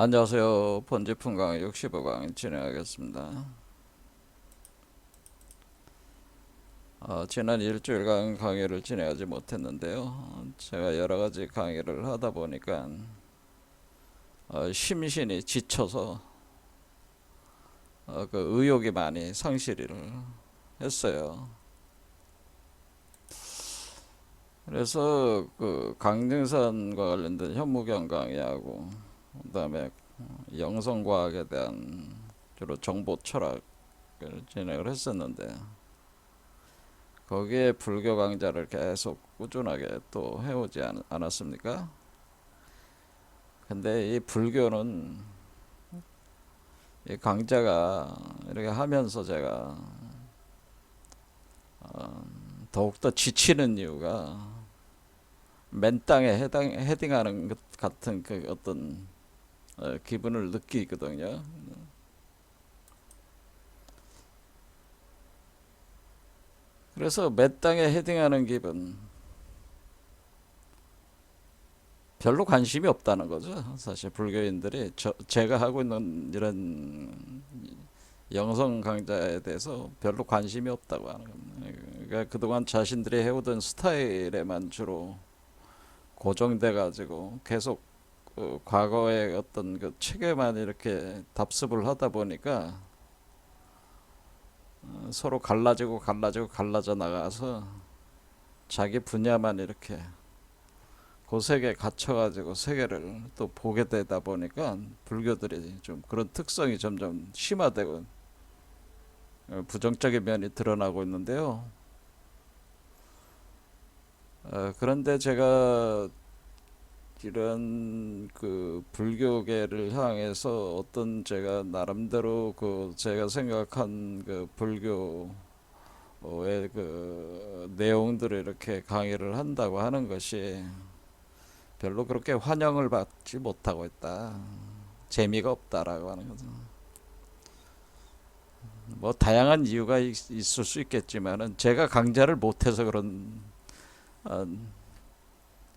안녕하세요. 번지풍강 65강 진행하겠습니다. 지난 일주일간 강의를 진행하지 못했는데요. 제가 여러 가지 강의를 하다 보니까 심신이 지쳐서 그 의욕이 많이 상실을 했어요. 그래서 그 강등산과 관련된 현무경 강의하고 그다음에 영성과학에 대한 주로 정보 철학을 진행을 했었는데 거기에 불교 강좌를 계속 꾸준하게 또 해오지 않았습니까? 근데 이 불교는 이 강좌가 이렇게 하면서 제가 더욱더 지치는 이유가 맨 땅에 헤딩하는 것 같은 그 어떤 기분을 느끼거든요. 그래서 맨 땅에 헤딩하는 기분 별로 관심이 없다는 거죠. 사실 불교인들이 제가 하고 있는 이런 영성 강좌에 대해서 별로 관심이 없다고 하는 겁니다. 그러니까 그동안 자신들이 해오던 스타일에만 주로 고정돼 가지고 계속 과거의 어떤 그 체계만 이렇게 답습을 하다 보니까 서로 갈라져 나가서 자기 분야만 이렇게 그 세계에 갇혀가지고 세계를 또 보게 되다 보니까 불교들이 좀 그런 특성이 점점 심화되고 부정적인 면이 드러나고 있는데요. 그런데 제가 이런 그 불교계를 향해서 어떤 제가 나름대로 그 제가 생각한 그 불교의 그 내용들을 이렇게 강의를 한다고 하는 것이 별로 그렇게 환영을 받지 못하고 있다. 재미가 없다라고 하는 거죠. 뭐 다양한 이유가 있을 수 있겠지만은 제가 강좌를 못해서 그런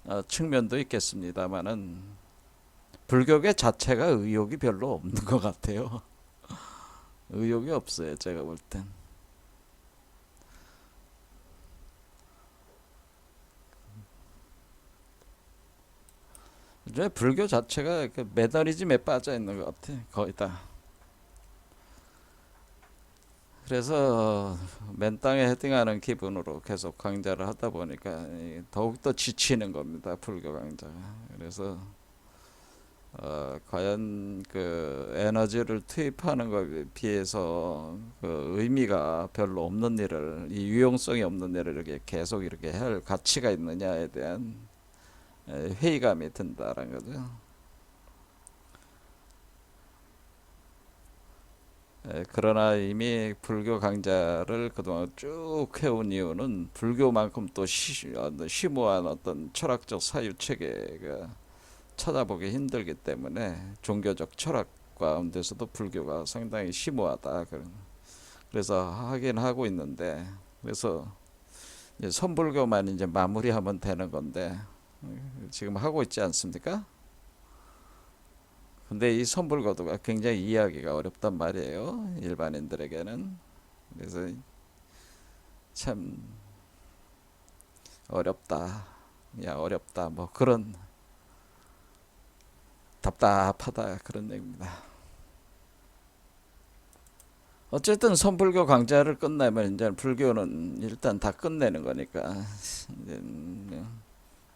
어, 측면도 있겠습니다만은 불교계 자체가 의욕이 별로 없는 것 같아요. 의욕이 없어요, 제가 볼 땐. 이제 불교 자체가 그 매너리즘에 빠져 있는 것 같아, 거의 다. 그래서 맨 땅에 헤딩하는 기분으로 계속 강좌를 하다 보니까 더욱더 지치는 겁니다, 불교 강좌가. 그래서 과연 그 에너지를 투입하는 것에 비해서 그 의미가 별로 없는 일을, 이 유용성이 없는 일을 이렇게 계속 이렇게 할 가치가 있느냐에 대한 회의감이 든다는 거죠. 그러나 이미 불교 강좌를 그동안 쭉 해온 이유는 불교만큼 또 심오한 어떤 철학적 사유 체계가 찾아보기 힘들기 때문에 종교적 철학 가운데서도 불교가 상당히 심오하다. 그래서 하긴 하고 있는데, 그래서 이제 선불교만 이제 마무리하면 되는 건데 지금 하고 있지 않습니까? 근데 이 선불교도가 굉장히 이해하기가 어렵단 말이에요, 일반인들에게는. 그래서 참 어렵다, 야 어렵다, 뭐 그런 답답하다 그런 얘기입니다. 어쨌든 선불교 강좌를 끝내면 이제 불교는 일단 다 끝내는 거니까 이제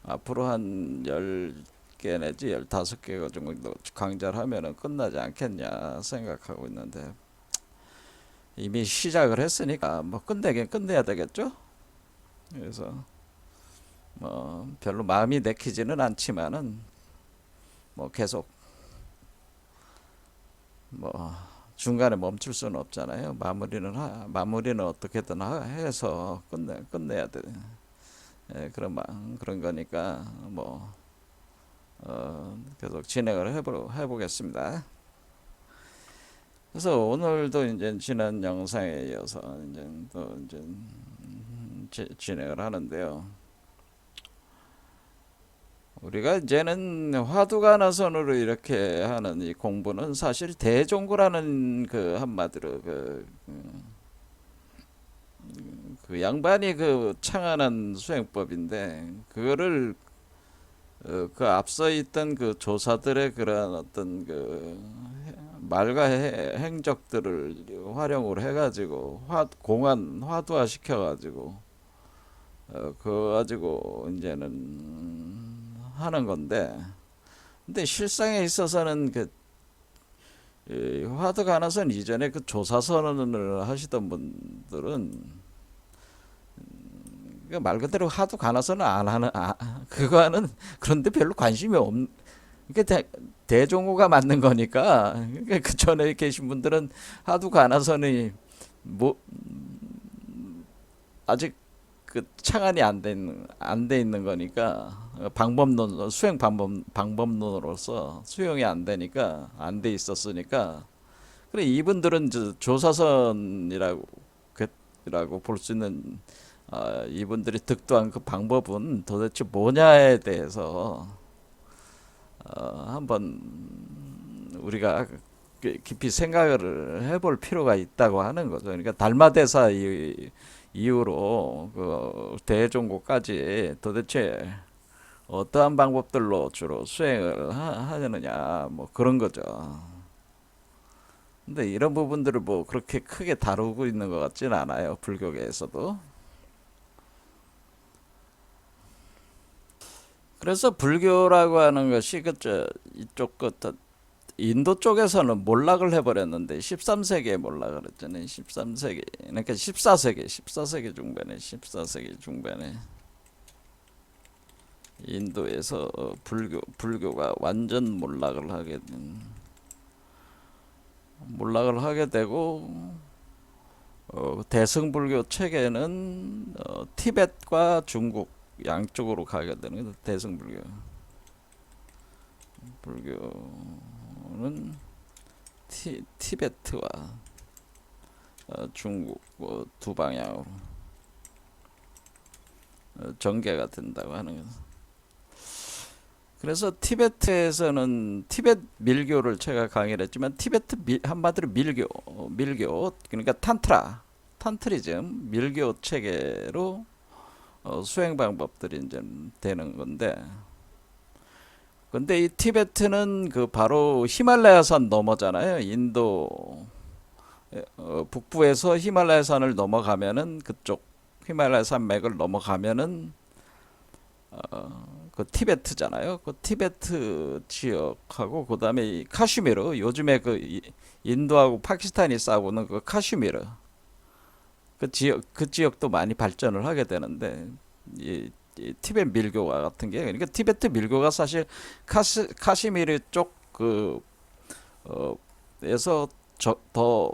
앞으로 한 10개 내지 15개 정도 강좌를 하면은 끝나지 않겠냐 생각하고 있는데 이미 시작을 했으니까 뭐 끝내긴 끝내야 되겠죠. 그래서 뭐 별로 마음이 내키지는 않지만은 뭐 계속 뭐 중간에 멈출 수는 없잖아요. 마무리는 어떻게든 해서 끝내야 돼. 예, 그런 거니까 뭐 계속 진행을 해보겠습니다. 그래서 오늘도 이제 지난 영상에 이어서 이제 또 이제 진행을 하는데요. 우리가 이제는 화두가나선으로 이렇게 하는 이 공부는 사실 대종구라는 그 한마디로 그 양반이 그 창안한 수행법인데 그거를 그 앞서 있던 그 조사들의 그런 어떤 그 말과 행적들을 활용을 해가지고 공안 화두화 시켜가지고 그거 가지고 이제는 하는 건데 근데 실상에 있어서는 이 화두가나선 이전에 그 조사선언을 하시던 분들은 말 그대로 화두가나선을 안 하는 그거는 그런데 별로 관심이 없는 이게 대종호가 맞는 거니까 그 전에 계신 분들은 화두가나선이 뭐 아직 그 창안이 안 돼 있는 거니까 방법론 수행 방법론으로서 수용이 안 되니까 안 돼 있었으니까 그래 이분들은 조사선이라고 라고 볼 수 있는 이분들이 득도한 그 방법은 도대체 뭐냐에 대해서 한번 우리가 깊이 생각을 해볼 필요가 있다고 하는 거죠. 그러니까 달마대사 이후로 그 대종고까지 도대체 어떠한 방법들로 주로 수행을 하느냐 뭐 그런 거죠. 근데 이런 부분들을 뭐 그렇게 크게 다루고 있는 것 같지는 않아요. 불교계에서도. 그래서 불교라고 하는 것이 이쪽 인도 쪽에서는 몰락을 해버렸는데 13세기에 몰락을 했잖아요. 13세기 그러니까 14세기 중반에 14세기 중반에 인도에서 불교가 완전 몰락을 하게 되고 대승불교 체계는 티벳과 중국 양쪽으로 가게 되는 거죠. 대승불교 불교는 티베트와 중국 두 방향으로 전개가 된다고 하는 거죠. 그래서 티베트에서는 티베트 밀교를 제가 강의를 했지만 한마디로 밀교 그러니까 탄트리즘 밀교 체계로 수행 방법들이 이제 되는 건데 근데 이 티베트는 그 바로 히말라야산 넘어잖아요. 인도 북부에서 히말라야산을 넘어가면은 그쪽 히말라야산 맥을 넘어가면은 그 티베트잖아요. 그 티베트 지역하고 그다음에 이 카슈미르 요즘에 인도하고 파키스탄이 싸우는 그 카슈미르 그 지역도 많이 발전을 하게 되는데 이 티베트 밀교와 같은 게 그러니까 티베트 밀교가 사실 카시미르 쪽 에서 더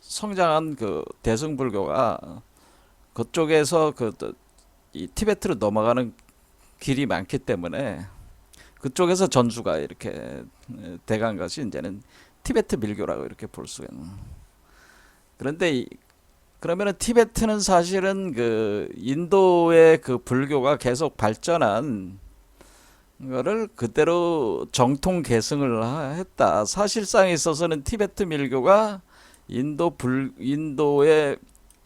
성장한 그 대승불교가 그쪽에서 이 티베트로 넘어가는 길이 많기 때문에 그쪽에서 전수가 이렇게 돼간 것이 이제는 티베트 밀교라고 이렇게 볼 수가 있는. 그런데 그러면은 티베트는 사실은 그 인도의 그 불교가 계속 발전한 거를 그대로 정통 계승을 했다. 사실상에 있어서는 티베트 밀교가 인도의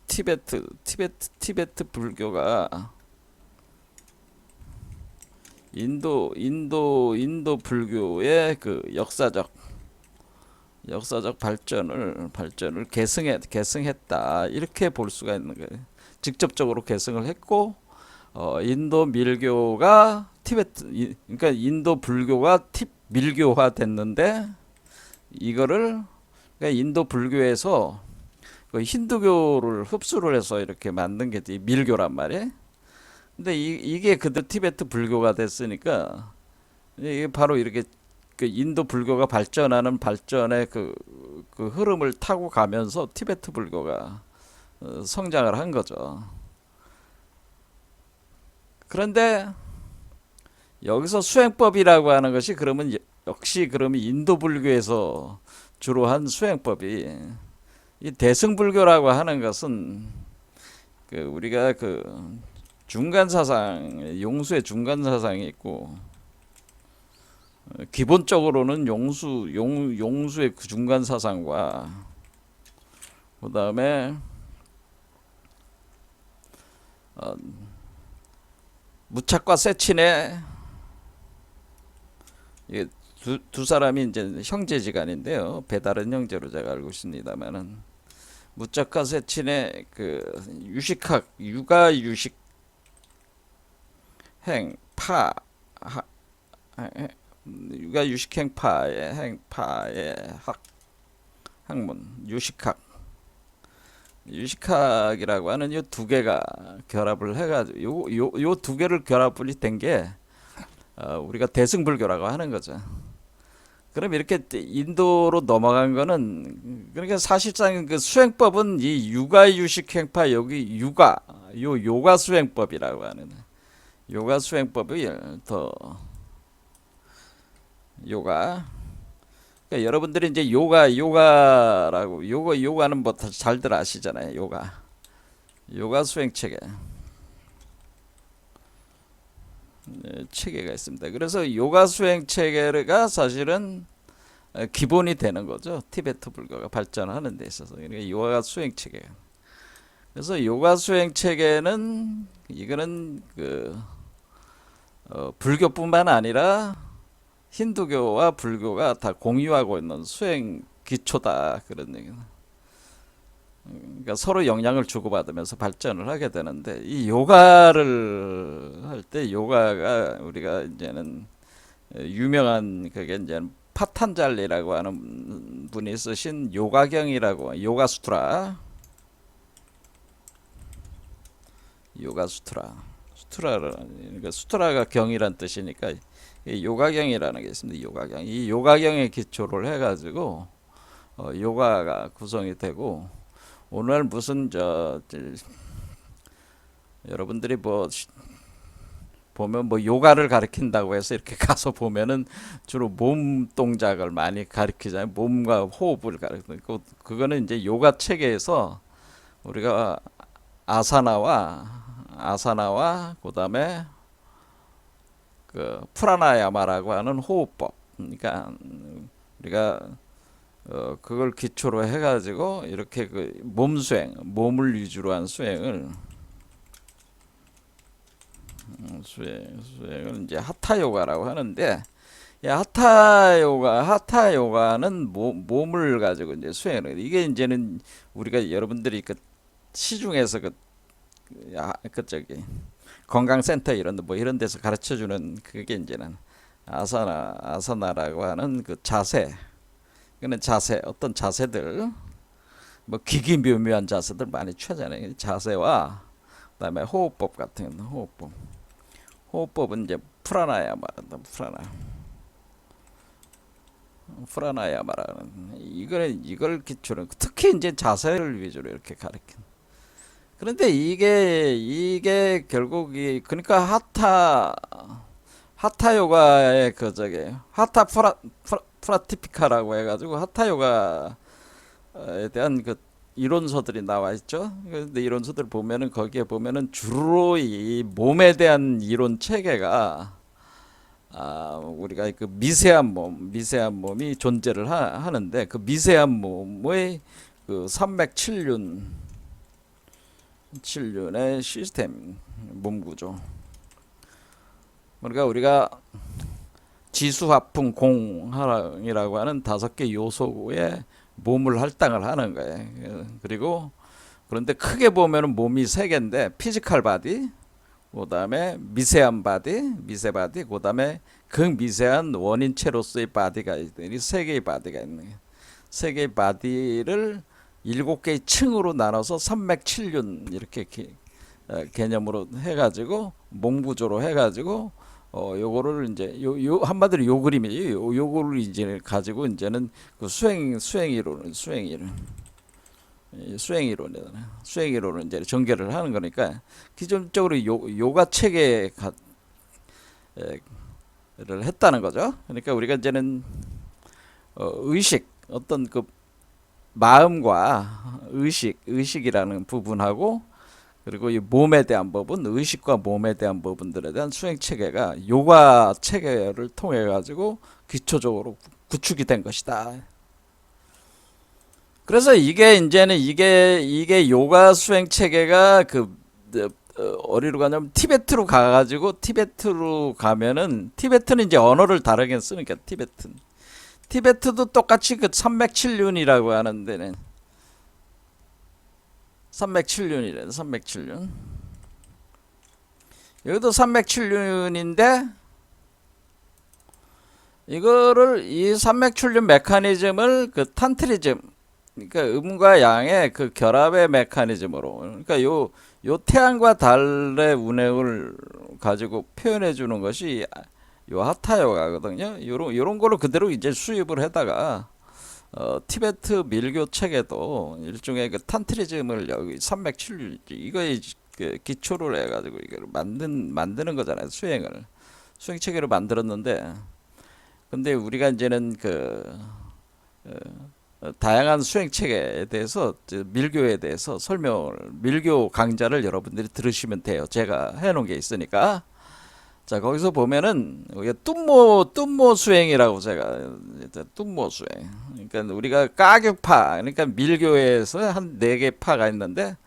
티베트 불교가 인도 불교의 그 역사적 발전을 계승했다 이렇게 볼 수가 있는 거예요. 직접적으로 계승을 했고 인도 밀교가 그러니까 인도 불교가 밀교화 됐는데 이거를 그러니까 인도 불교에서 그 힌두교를 흡수를 해서 이렇게 만든 게 밀교란 말이에요. 근데 이게 그대로 티베트 불교가 됐으니까 이게 바로 이렇게 그 인도 불교가 발전하는 발전의 그 흐름을 타고 가면서 티베트 불교가 성장을 한 거죠. 그런데 여기서 수행법이라고 하는 것이 그러면 역시 그러면 인도 불교에서 주로 한 수행법이 이 대승불교라고 하는 것은 우리가 중간 사상 용수의 중간 사상이 있고 기본적으로는 용수의 그 중간 사상과 그 다음에 어, 무착과 세친의 이게 두 사람이 이제 형제지간인데요. 배다른 형제로 제가 알고 있습니다만은 무착과 세친의 그 유식학 육아 유식 행파 육아 유식행파의 행파의 학문 유식학이라고 하는 이 두 개가 결합을 해가지고 요 두 개를 결합이 된 게 우리가 대승불교라고 하는 거죠. 그럼 이렇게 인도로 넘어간 거는 그러니까 사실상 그 수행법은 이 육아 유식행파 여기 요가 수행법이라고 하는 요가 수행법이 더 요가 그러니까 여러분들이 이제 요가라고 요가는 뭐 잘들 아시잖아요. 요가 수행 체계가 있습니다. 그래서 요가 수행 체계가 사실은 기본이 되는 거죠. 티베트 불교가 발전하는 데 있어서. 그러니까 요가 수행 체계. 그래서 요가 수행 체계는 이거는 그 불교뿐만 아니라 힌두교와 불교가 다 공유하고 있는 수행 기초다 그런 얘기는. 그러니까 서로 영향을 주고받으면서 발전을 하게 되는데 이 요가를 할 때 요가가 우리가 이제는 유명한 그게 이제 파탄잘리라고 하는 분이 쓰신 요가경이라고 요가수트라 그러니까 수트라가 경이란 뜻이니까 이 요가경이라는 게 있습니다. 이 요가경에 기초를 해가지고 요가가 구성이 되고 오늘 무슨 여러분들이 뭐 보면 뭐 요가를 가르친다고 해서 이렇게 가서 보면은 주로 몸 동작을 많이 가르치잖아요. 몸과 호흡을 가르치고 그거는 이제 요가 체계에서 우리가 아사나와 그다음에 그 프라나야마라고 하는 호흡법. 그러니까 우리가 그걸 기초로 해가지고 이렇게 그 몸을 위주로 한 수행을 이제 하타 요가라고 하는데, 하타 요가는 몸을 가지고 이제 수행을 이게 이제는 우리가 여러분들이 그 시중에서 그 저기 건강센터 이런 데서 가르쳐 주는 그게 이제는 아사나라고 하는 그 자세. 이거는 어떤 자세들, 뭐 기기묘묘한 자세들 많이 취하잖아요. 자세와 그다음에 호흡법 같은 호흡법은 이제 프라나야마란다. 프라나야마라는 이걸 기초로 특히 이제 자세를 위주로 이렇게 가르친. 그런데 이게 결국 그러니까 하타 요가의 그 저기 하타 프라티피카라고 해가지고 하타 요가에 대한 그 이론서들이 나와 있죠. 근데 이론서들 보면은 거기에 보면은 주로 이 몸에 대한 이론 체계가 우리가 그 미세한 몸이 존재를 하는데 그 미세한 몸의 그 칠륜의 시스템 몸 구조. 그러니까 우리가 지수화풍 공하랑이라고 하는 5개 요소에 몸을 할당을 하는 거예요. 그리고 그런데 크게 보면은 몸이 3개인데 피지컬 바디, 그다음에 미세한 바디, 그다음에 극미세한 원인체로서의 바디가 있는 이 3개의 바디가 있는 거예요. 3개의 바디를 7개의 층으로 나눠서 삼맥칠륜 이렇게 개념으로 해가지고 몸 구조로 해가지고 요거를 이제 한마디로 요 그림이에요. 요거를 이제 가지고 이제는 그 수행이론을 이제 전개를 하는 거니까 기존적으로 요가 체계를 했다는 거죠. 그러니까 우리가 이제는 어떤 그 마음과 의식이라는 부분하고 그리고 이 몸에 대한 부분, 의식과 몸에 대한 부분들에 대한 수행 체계가 요가 체계를 통해 가지고 기초적으로 구축이 된 것이다. 그래서 이게 이제는 이게 요가 수행 체계가 어디로 가냐면 티베트로 가가지고 티베트로 가면은 티베트는 이제 언어를 다르게 쓰니까 티베트도 똑같이 그 삼맥칠륜이라고 하는 데는 삼맥칠륜이래. 삼맥칠륜. 여기도 삼맥칠륜인데 이거를 이 삼맥칠륜 메커니즘을 그 탄트리즘, 그러니까 음과 양의 그 결합의 메커니즘으로, 그러니까 요 태양과 달의 운행을 가지고 표현해 주는 것이 요 하타 요가거든요. 요런 거를 그대로 이제 수입을 해다가 티베트 밀교 체계도 일종의 그 탄트리즘을 여기 삼맥칠륜 이거에 기초를 해가지고 이걸 만드는 거잖아요. 수행 체계를 만들었는데, 근데 우리가 이제는 다양한 수행 체계에 대해서 밀교에 대해서 밀교 강좌를 여러분들이 들으시면 돼요. 제가 해놓은 게 있으니까. 자, 거기서 보면은 우리가 뚱모 수행이라고 제가 뚱모 수행. 그러니까 우리가 까규파, 그러니까 밀교에서 한 4개 파가 있는데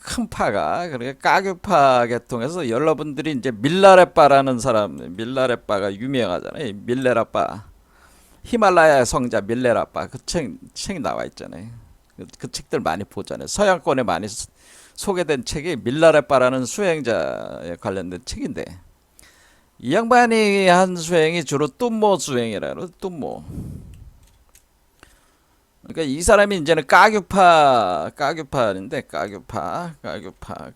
큰 파가, 그러니까 까규파 계통에서 여러분들이 이제 밀라레빠라는 사람, 밀라레빠가 유명하잖아요. 밀레라빠. 히말라야 성자 밀레라빠 그 책 나와 있잖아요. 그 책들 많이 보잖아요. 서양권에 많이 소개된 책이 밀라레빠라는 수행자에 관련된 책인데, 이 양반이 한 수행이 주로 뚱모 수행이라고. 뚱모. 그러니까 이 사람이 이제는 까규파인데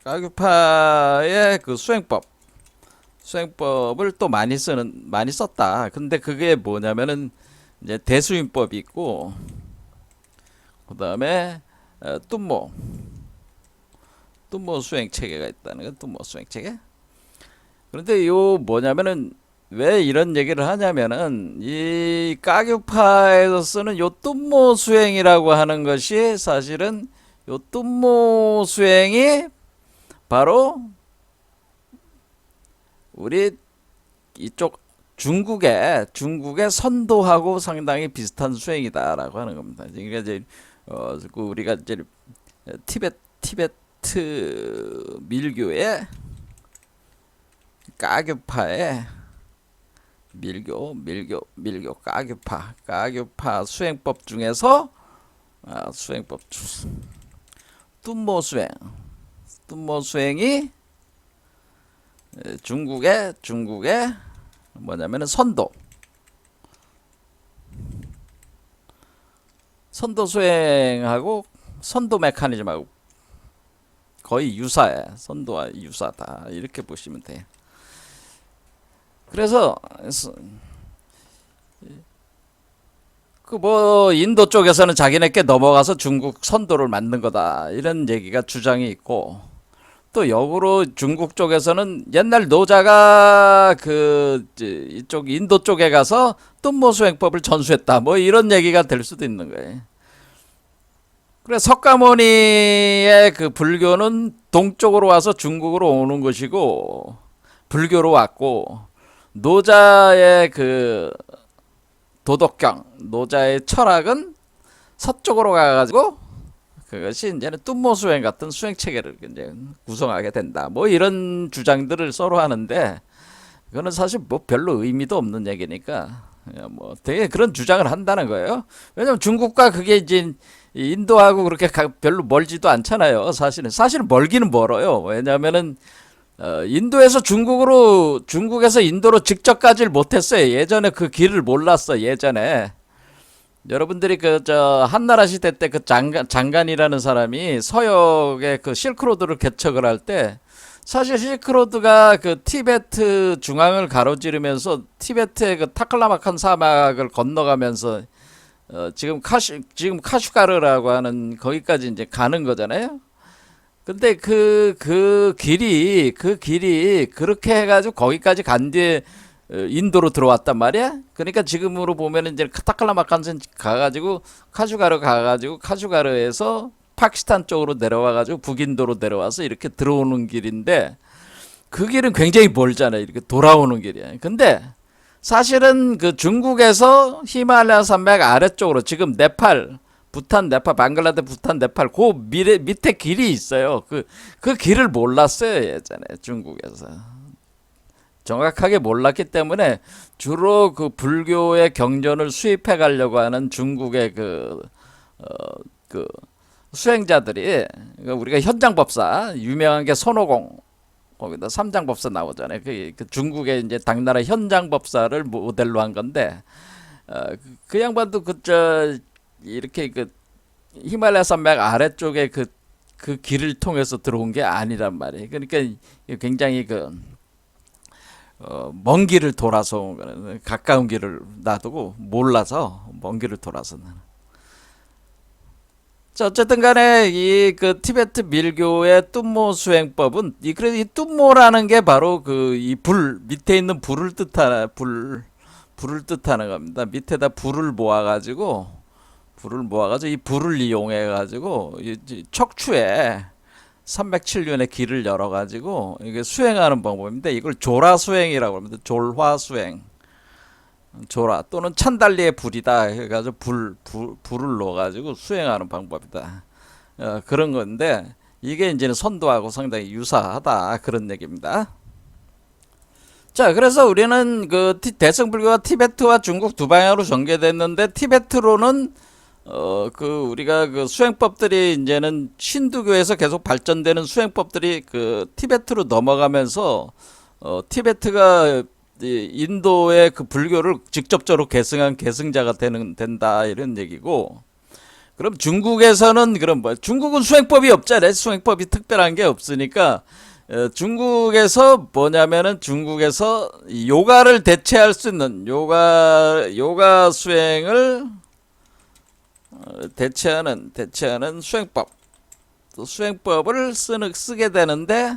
까규파의 그 수행법을 또 많이 썼다. 근데 그게 뭐냐면은 이제 대수인법이 있고, 그 다음에 뚱모 수행 체계가 있다는 거. 뚱모 수행 체계. 그런데 요 뭐냐면은 왜 이런 얘기를 하냐면은 이 까규파에서 쓰는 요 뚱모 수행이라고 하는 것이 사실은 요 뚱모 수행이 바로 우리 이쪽 중국의 선도하고 상당히 비슷한 수행이다라고 하는 겁니다. 그러니까 이제 우리가 이제 티베트 밀교의 까규파의 밀교 까규파 수행법 중에서 뚱모 수행이 중국의 뭐냐면은 선도 수행하고 선도 메커니즘하고 거의 유사해. 선도와 유사다. 이렇게 보시면 돼요. 그래서 인도 쪽에서는 자기네께 넘어가서 중국 선도를 만든 거다. 이런 얘기가 주장이 있고, 또 역으로 중국 쪽에서는 옛날 노자가 이쪽 인도 쪽에 가서 뚱모 수행법을 전수했다. 뭐 이런 얘기가 될 수도 있는 거예요. 그래 석가모니의 그 불교는 동쪽으로 와서 중국으로 오는 것이고, 불교로 왔고, 노자의 그 도덕경, 노자의 철학은 서쪽으로 가가지고 그것이 이제는 뚱모 수행 같은 수행 체계를 이제 구성하게 된다. 뭐 이런 주장들을 서로 하는데, 그거는 사실 뭐 별로 의미도 없는 얘기니까 뭐 되게 그런 주장을 한다는 거예요. 왜냐면 중국과 그게 이제 인도하고 그렇게 별로 멀지도 않잖아요. 사실은 멀기는 멀어요. 왜냐면은 인도에서 중국에서 인도로 직접 가지를 못했어요. 예전에 그 길을 몰랐어. 예전에 여러분들이 한나라 시대 때 그 장간이라는 사람이 서역의 그 실크로드를 개척을 할 때, 사실 실크로드가 그 티베트 중앙을 가로지르면서 티베트의 그 타클라마칸 사막을 건너가면서 지금 카슈가르라고 하는 거기까지 이제 가는 거잖아요. 근데 그 길이 그렇게 해가지고 거기까지 간 뒤에 인도로 들어왔단 말이야. 그러니까 지금으로 보면 이제 타클라마칸 가가지고 카슈가르 가가지고 카슈가르에서 파키스탄 쪽으로 내려와가지고 북인도로 내려와서 이렇게 들어오는 길인데 그 길은 굉장히 멀잖아요. 이렇게 돌아오는 길이야. 근데 사실은 그 중국에서 히말라야 산맥 아래쪽으로 지금 네팔, 부탄, 네팔, 방글라데시, 부탄, 네팔 그 밑에 길이 있어요. 그 길을 몰랐어요. 예전에 중국에서. 정확하게 몰랐기 때문에 주로 그 불교의 경전을 수입해 가려고 하는 중국의 그 수행자들이 우리가 현장법사 유명한 게 손오공 거기다 삼장법사 나오잖아요. 그 중국의 이제 당나라 현장법사를 모델로 한 건데 그 양반도 이렇게 그 히말라야 산맥 아래쪽에 그 길을 통해서 들어온 게 아니란 말이에요. 그러니까 굉장히 먼 길을 돌아서 온 거는 가까운 길을 놔두고 몰라서 먼 길을 돌아서. 자, 어쨌든 간에 이 그 티베트 밀교의 뚠모 수행법은 그래서 이 뚠모라는 게 바로 이 밑에 있는 불을 뜻하는 겁니다. 밑에다 불을 모아가지고 이 불을 이용해가지고 이 척추에 307륜의 길을 열어가지고 이게 수행하는 방법인데 이걸 조라 수행이라고 합니다. 졸화 수행. 조라 또는 찬달리의 불이다 해가지고 불을 넣어가지고 수행하는 방법이다. 그런 건데 이게 이제는 선도하고 상당히 유사하다 그런 얘기입니다. 자, 그래서 우리는 대승불교가 티베트와 중국 두 방향으로 전개됐는데 티베트로는 우리가 수행법들이 이제는 신두교에서 계속 발전되는 수행법들이 티베트로 넘어가면서 티베트가 인도의 그 불교를 직접적으로 계승한 계승자가 된다 이런 얘기고, 그럼 중국에서는 중국은 수행법이 없잖아요. 수행법이 특별한 게 없으니까 중국에서 뭐냐면은 중국에서 요가를 대체할 수 있는 요가 수행을 대체하는 수행법, 또 수행법을 쓰게 되는데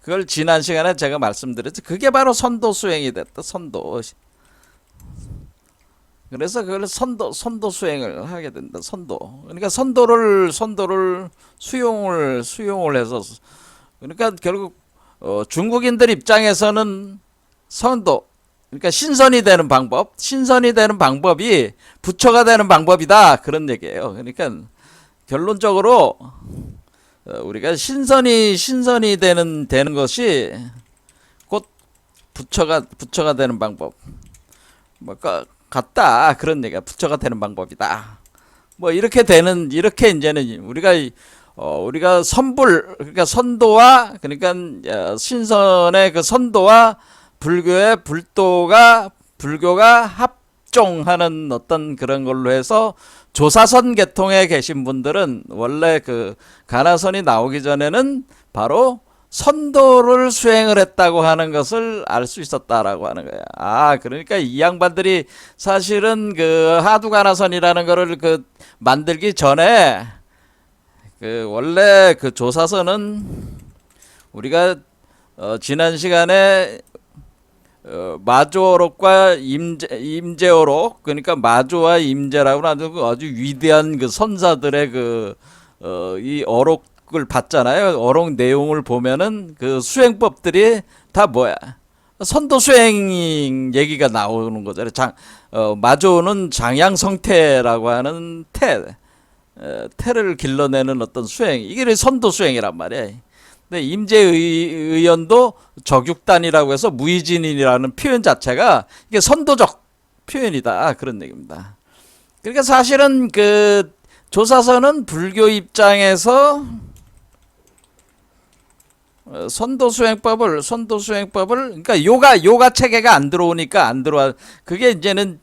그걸 지난 시간에 제가 말씀드렸죠. 그게 바로 선도 수행이 됐다. 선도. 그래서 그걸 선도 수행을 하게 된다. 선도. 그러니까 선도를 수용을 해서, 그러니까 결국 중국인들 입장에서는 선도, 그러니까 신선이 되는 방법이 부처가 되는 방법이다 그런 얘기예요. 그러니까 결론적으로 우리가 신선이 되는 것이 곧 부처가 되는 방법 같다 그런 얘기야. 부처가 되는 방법이다. 뭐 이렇게 이제는 우리가 그러니까 선도와, 그러니까 신선의 그 선도와 불교의 불교가 합종하는 어떤 그런 걸로 해서 조사선 계통에 계신 분들은 원래 가나선이 나오기 전에는 바로 선도를 수행을 했다고 하는 것을 알 수 있었다라고 하는 거야. 그러니까 이 양반들이 사실은 하두가나선이라는 거를 만들기 전에 원래 조사선은 우리가 지난 시간에 마조록과 임제어록, 그러니까 마조와 임제라고 하는 아주 위대한 선사들의 이 어록을 봤잖아요. 어록 내용을 보면은 수행법들이 다 뭐야? 선도 수행 얘기가 나오는 거잖아요. 마조는 장양성태라고 하는 태를 길러내는 어떤 수행, 이게 선도 수행이란 말이에요. 근데 임재의연도 적육단이라고 해서 무의진이라는 표현 자체가 이게 선도적 표현이다 그런 얘기입니다. 그러니까 사실은 조사선은 불교 입장에서 선도 수행법을 그러니까 요가 체계가 안 들어오니까 그게 이제는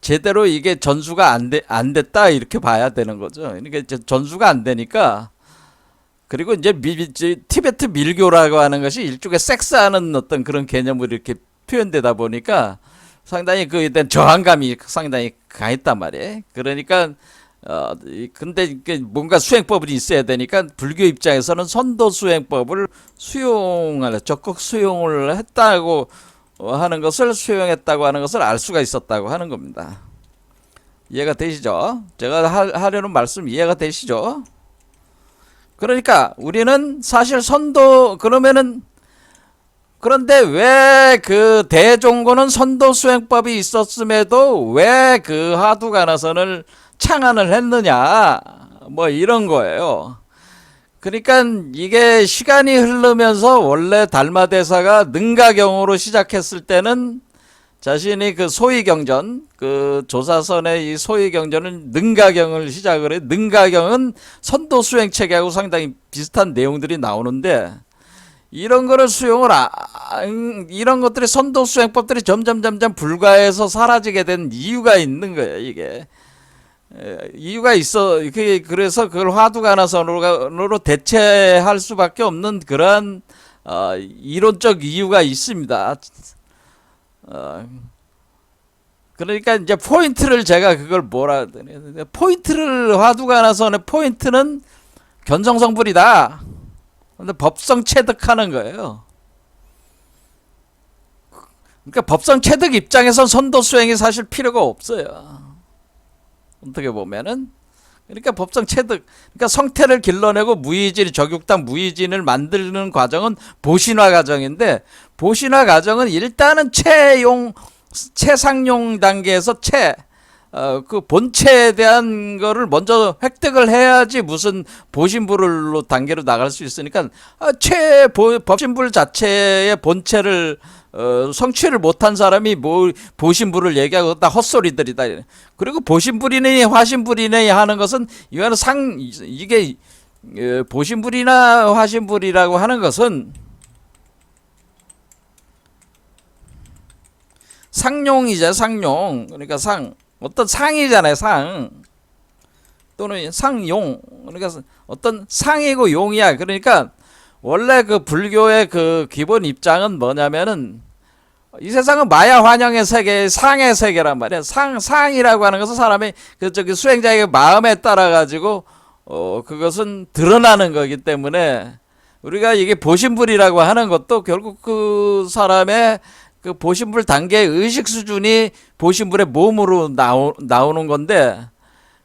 제대로 이게 전수가 안 됐다 이렇게 봐야 되는 거죠. 그러니까 이제 전수가 안 되니까. 그리고 이제 티베트 밀교라고 하는 것이 일종의 섹스하는 어떤 그런 개념으로 이렇게 표현되다 보니까 상당히 그에 대한 저항감이 상당히 강했단 말이에요. 그러니까 근데 뭔가 수행법이 있어야 되니까 불교 입장에서는 선도 수행법을 적극 수용을 했다고 하는 것을 수용했다고 하는 것을 알 수가 있었다고 하는 겁니다. 이해가 되시죠? 제가 하려는 말씀 이해가 되시죠? 그러니까 우리는 사실 선도 그러면은 그런데 왜 그 대종고는 선도 수행법이 있었음에도 왜 그 하두가나선을 창안을 했느냐 뭐 이런 거예요. 그러니까 이게 시간이 흐르면서 원래 달마대사가 능가경으로 시작했을 때는 자신이 그 소위경전 그 조사선의 이 소위경전은 능가경을 시작을 해. 능가경은 선도 수행 체계하고 상당히 비슷한 내용들이 나오는데 이런 거를 이런 것들이 선도 수행법들이 점점 불가해서 사라지게 된 이유가 있는 거예요. 이게 이유가 있어. 그래서 그걸 화두가나선으로 대체할 수밖에 없는 그러한 이론적 이유가 있습니다. 그러니까 이제 포인트를 제가 그걸 뭐라 포인트를 화두가나선의 포인트는 견성성불이다. 근데 법성 체득하는 거예요. 그러니까 법성 체득 입장에선 선도 수행이 사실 필요가 없어요. 어떻게 보면은 그러니까 법성 체득 그러니까 성태를 길러내고 무의진 적육당 무의진을 만드는 과정은 보신화 과정인데 보신화 과정은 일단은 체상용 단계에서 그 본체에 대한 거를 먼저 획득을 해야지 무슨 보신불로 단계로 나갈 수 있으니까 법신불 자체의 본체를 성취를 못한 사람이 뭐 보신불을 얘기하고 다 헛소리들이다. 그리고 보신불이네 화신불이네 하는 것은 이거는 이게 보신불이나 화신불이라고 하는 것은 상용이죠. 상용. 그러니까 어떤 상이잖아요. 상 또는 상용. 그러니까 어떤 상이고 용이야. 그러니까 원래 그 불교의 그 기본 입장은 뭐냐면은 이 세상은 마야 환영의 세계, 상의 세계란 말이야. 상이라고 하는 것은 사람의 저기 수행자의 마음에 따라 가지고 그것은 드러나는 거기 때문에 우리가 이게 보신불이라고 하는 것도 결국 그 사람의 그 보신불 단계의 의식 수준이 보신불의 몸으로 나오는 건데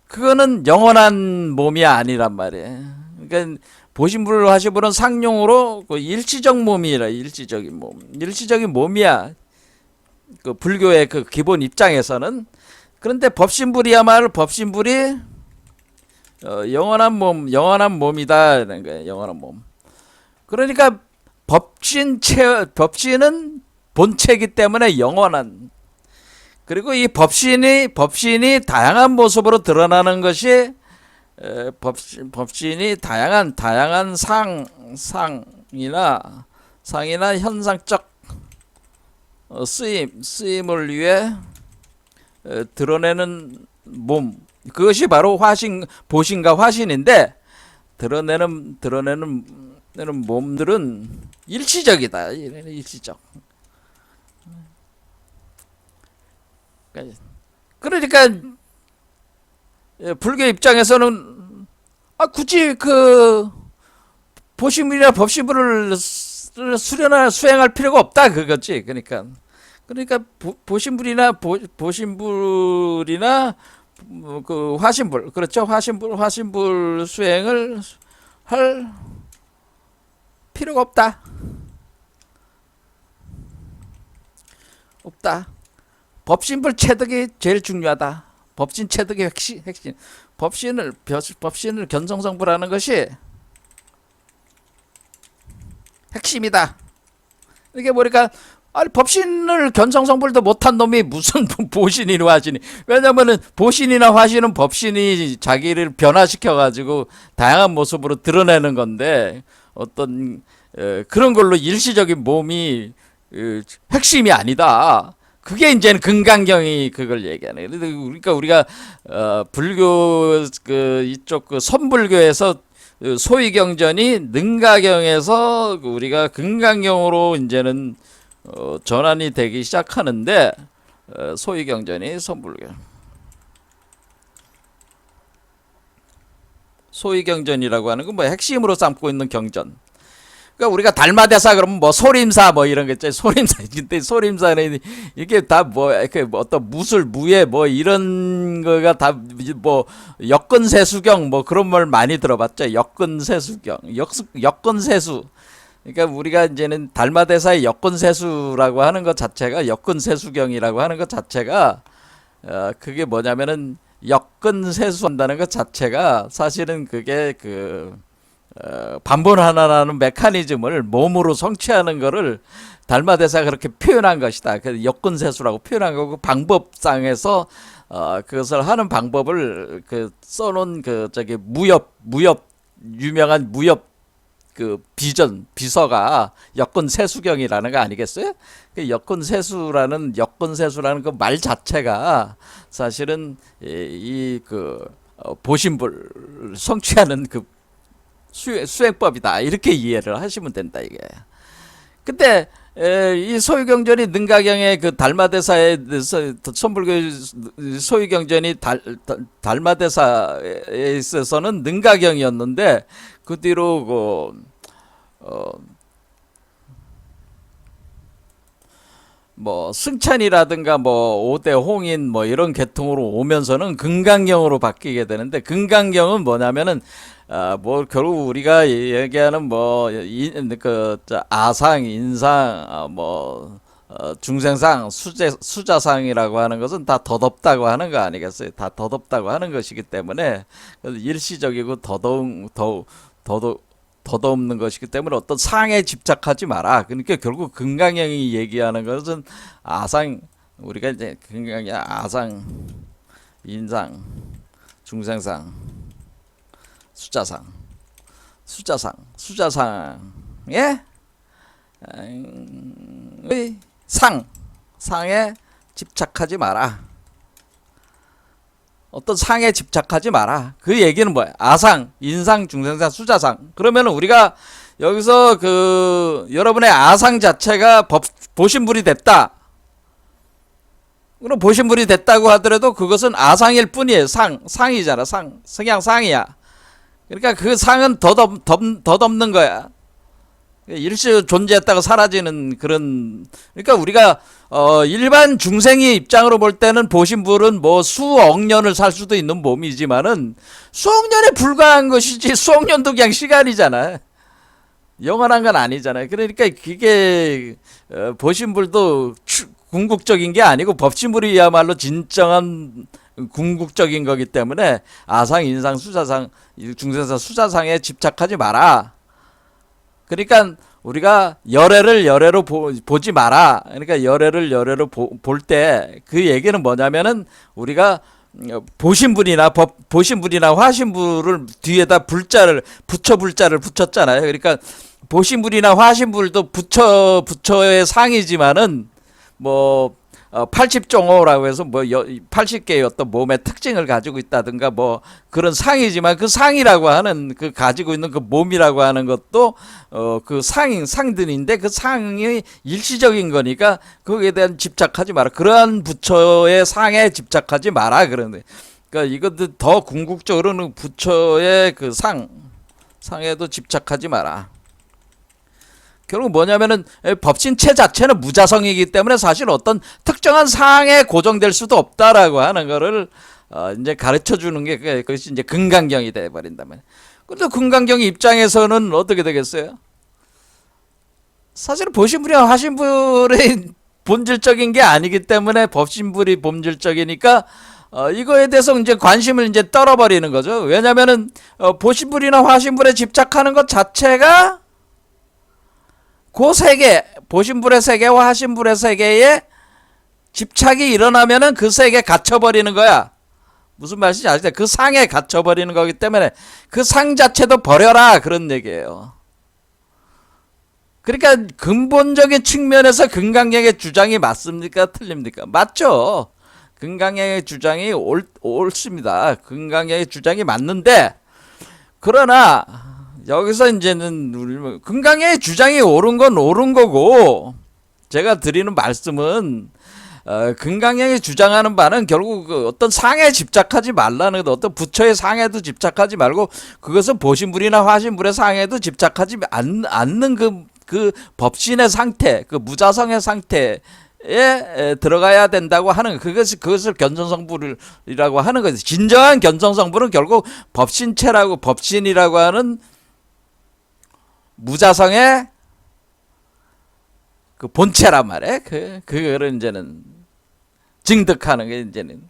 그거는 영원한 몸이 아니란 말이에요. 그러니까 보신불 화신불은 상용으로 그 일시적 몸이라 일시적인 몸이야. 그 불교의 그 기본 입장에서는. 그런데 법신불이야말로 법신불이 영원한 몸이다 이런 거예요. 영원한 몸. 그러니까 법신은 본체이기 때문에 영원한. 그리고 이 법신이 다양한 모습으로 드러나는 것이 법신이 다양한 상이나 현상적 쓰임을 위해 드러내는 몸. 그것이 바로 보신과 화신인데 드러내는 몸들은 일시적이다. 일시적. 그러니까 불교 입장에서는 굳이 그 보신불이나 법신불을 수행할 필요가 없다 그거지. 그러니까 보신불이나 그 화신불 그렇죠. 화신불 수행을 할 필요가 없다. 법신불 체득이 제일 중요하다. 법신 체득의 핵심. 법신을 견성성불하는 것이 핵심이다. 이게 뭐니까 법신을 견성성불도 못한 놈이 무슨 보신이나 화신이. 왜냐면은 보신이나 화신은 법신이 자기를 변화시켜 가지고 다양한 모습으로 드러내는 건데 어떤 그런 걸로 일시적인 몸이 핵심이 아니다. 그게 이제는 금강경이 그걸 얘기하네. 그러니까 우리가 불교 이쪽 선불교에서 소위경전이 능가경에서 우리가 금강경으로 이제는 전환이 되기 시작하는데 소위경전이 선불교. 소위경전이라고 하는 건 뭐 핵심으로 삼고 있는 경전. 그러니까 우리가 달마대사 그러면 뭐 소림사 뭐 이런 거 있죠. 소림사. 근데 소림사는 이게 다 뭐 어떤 무술 무예 뭐 이런 거가 다 뭐 역근세수경 뭐 그런 말 많이 들어봤죠. 역근세수경, 역근세수. 그러니까 우리가 이제는 달마대사의 역근세수라고 하는 것 자체가 역근세수경이라고 하는 것 자체가 그게 뭐냐면은 역근세수한다는 것 자체가 사실은 그게 반본하나라는 메커니즘을 몸으로 성취하는 거를 달마대사가 그렇게 표현한 것이다. 그 역근세수라고 표현한 거고 방법상에서 그것을 하는 방법을 써놓은 무협 유명한 무협 비서가 역근세수경이라는 거 아니겠어요? 그 역근세수라는 그 말 자체가 사실은 보신불 성취하는 수행법이다. 이렇게 이해를 하시면 된다 이게. 근데 이 소유경전이 능가경의 그 달마대사에 선불교 소유경전이 달마대사에 있어서는 능가경이었는데 그 뒤로 뭐 승찬이라든가 뭐 오대 홍인 뭐 이런 계통으로 오면서는 금강경으로 바뀌게 되는데 금강경은 뭐냐면은 뭐 결국 우리가 얘기하는 뭐 아상, 인상, 중생상, 수자상이라고 하는 것은 다 덧없다고 하는 거 아니겠어요? 다 덧없다고 하는 것이기 때문에 일시적이고 덧없는 것이기 때문에 어떤 상에 집착하지 마라. 그러니까 결국 금강경이 얘기하는 것은 아상, 우리가 이제 금강경 아상, 인상, 중생상, 수자상의 상에 집착하지 마라. 어떤 상에 집착하지 마라. 그 얘기는 뭐야? 아상, 인상, 중생상, 수자상. 그러면 우리가 여기서 여러분의 아상 자체가 보신불이 됐다. 그럼 보신불이 됐다고 하더라도 그것은 아상일 뿐이에요. 상이잖아. 성향상이야. 그러니까 그 상은 덧없는 거야. 일시 존재했다가 사라지는 그런. 그러니까 우리가 일반 중생의 입장으로 볼 때는 보신불은 뭐 수억 년을 살 수도 있는 몸이지만은 수억 년에 불과한 것이지. 수억 년도 그냥 시간이잖아. 영원한 건 아니잖아요. 그러니까 그게 보신불도 궁극적인 게 아니고 법신불이야말로 진정한 궁극적인 거기 때문에 아상, 인상, 수자상, 중생상, 수자상에 집착하지 마라. 그러니까 우리가 열애를 보지 마라. 그러니까 열애를 볼 때 그 얘기는 뭐냐면은 우리가 보신불이나 화신불을 뒤에다 불자를 붙였잖아요. 그러니까 보신불이나 화신불도 부처의 상이지만은 뭐 80종호라고 해서 뭐 80개의 어떤 몸의 특징을 가지고 있다든가 뭐 그런 상이지만 그 상이라고 하는 그 가지고 있는 그 몸이라고 하는 것도 그 상들인데 그 상이 일시적인 거니까 거기에 대한 집착하지 마라. 그러한 부처의 상에 집착하지 마라. 그러는데 그러니까 이것도 더 궁극적으로는 부처의 그 상에도 집착하지 마라. 결국 뭐냐면은 법신체 자체는 무자성이기 때문에 사실 어떤 특정한 상에 고정될 수도 없다라고 하는 거를 이제 가르쳐 주는 게 그것이 이제 금강경이 돼 버린다면. 근데 금강경 입장에서는 어떻게 되겠어요? 사실 보신불이나 화신불이 본질적인 게 아니기 때문에 법신불이 본질적이니까 이거에 대해서 이제 관심을 이제 떨어버리는 거죠. 왜냐면은 보신불이나 화신불에 집착하는 것 자체가 그 세계, 보신불의 세계와 화신불의 세계에 집착이 일어나면은 그 세계에 갇혀버리는 거야. 무슨 말인지 아시죠? 그 상에 갇혀버리는 거기 때문에 그 상 자체도 버려라. 그런 얘기예요. 그러니까 근본적인 측면에서 금강경의 주장이 맞습니까? 틀립니까? 맞죠. 금강경의 주장이 옳습니다. 금강경의 주장이 맞는데, 그러나 여기서 이제는 금강경의 주장이 옳은 건 옳은 거고, 제가 드리는 말씀은 금강경이 주장하는 바는 결국 그 어떤 상에 집착하지 말라는 것, 어떤 부처의 상에도 집착하지 말고 그것은 보신불이나 화신불의 상에도 집착하지 않는 그 법신의 상태, 그 무자성의 상태에 들어가야 된다고 하는 그것을 견성성불이라고 하는 거지. 진정한 견성성불은 결국 법신이라고 하는 무자성의 그 본체란 말이야. 그거를 이제는 증득하는 게 이제는.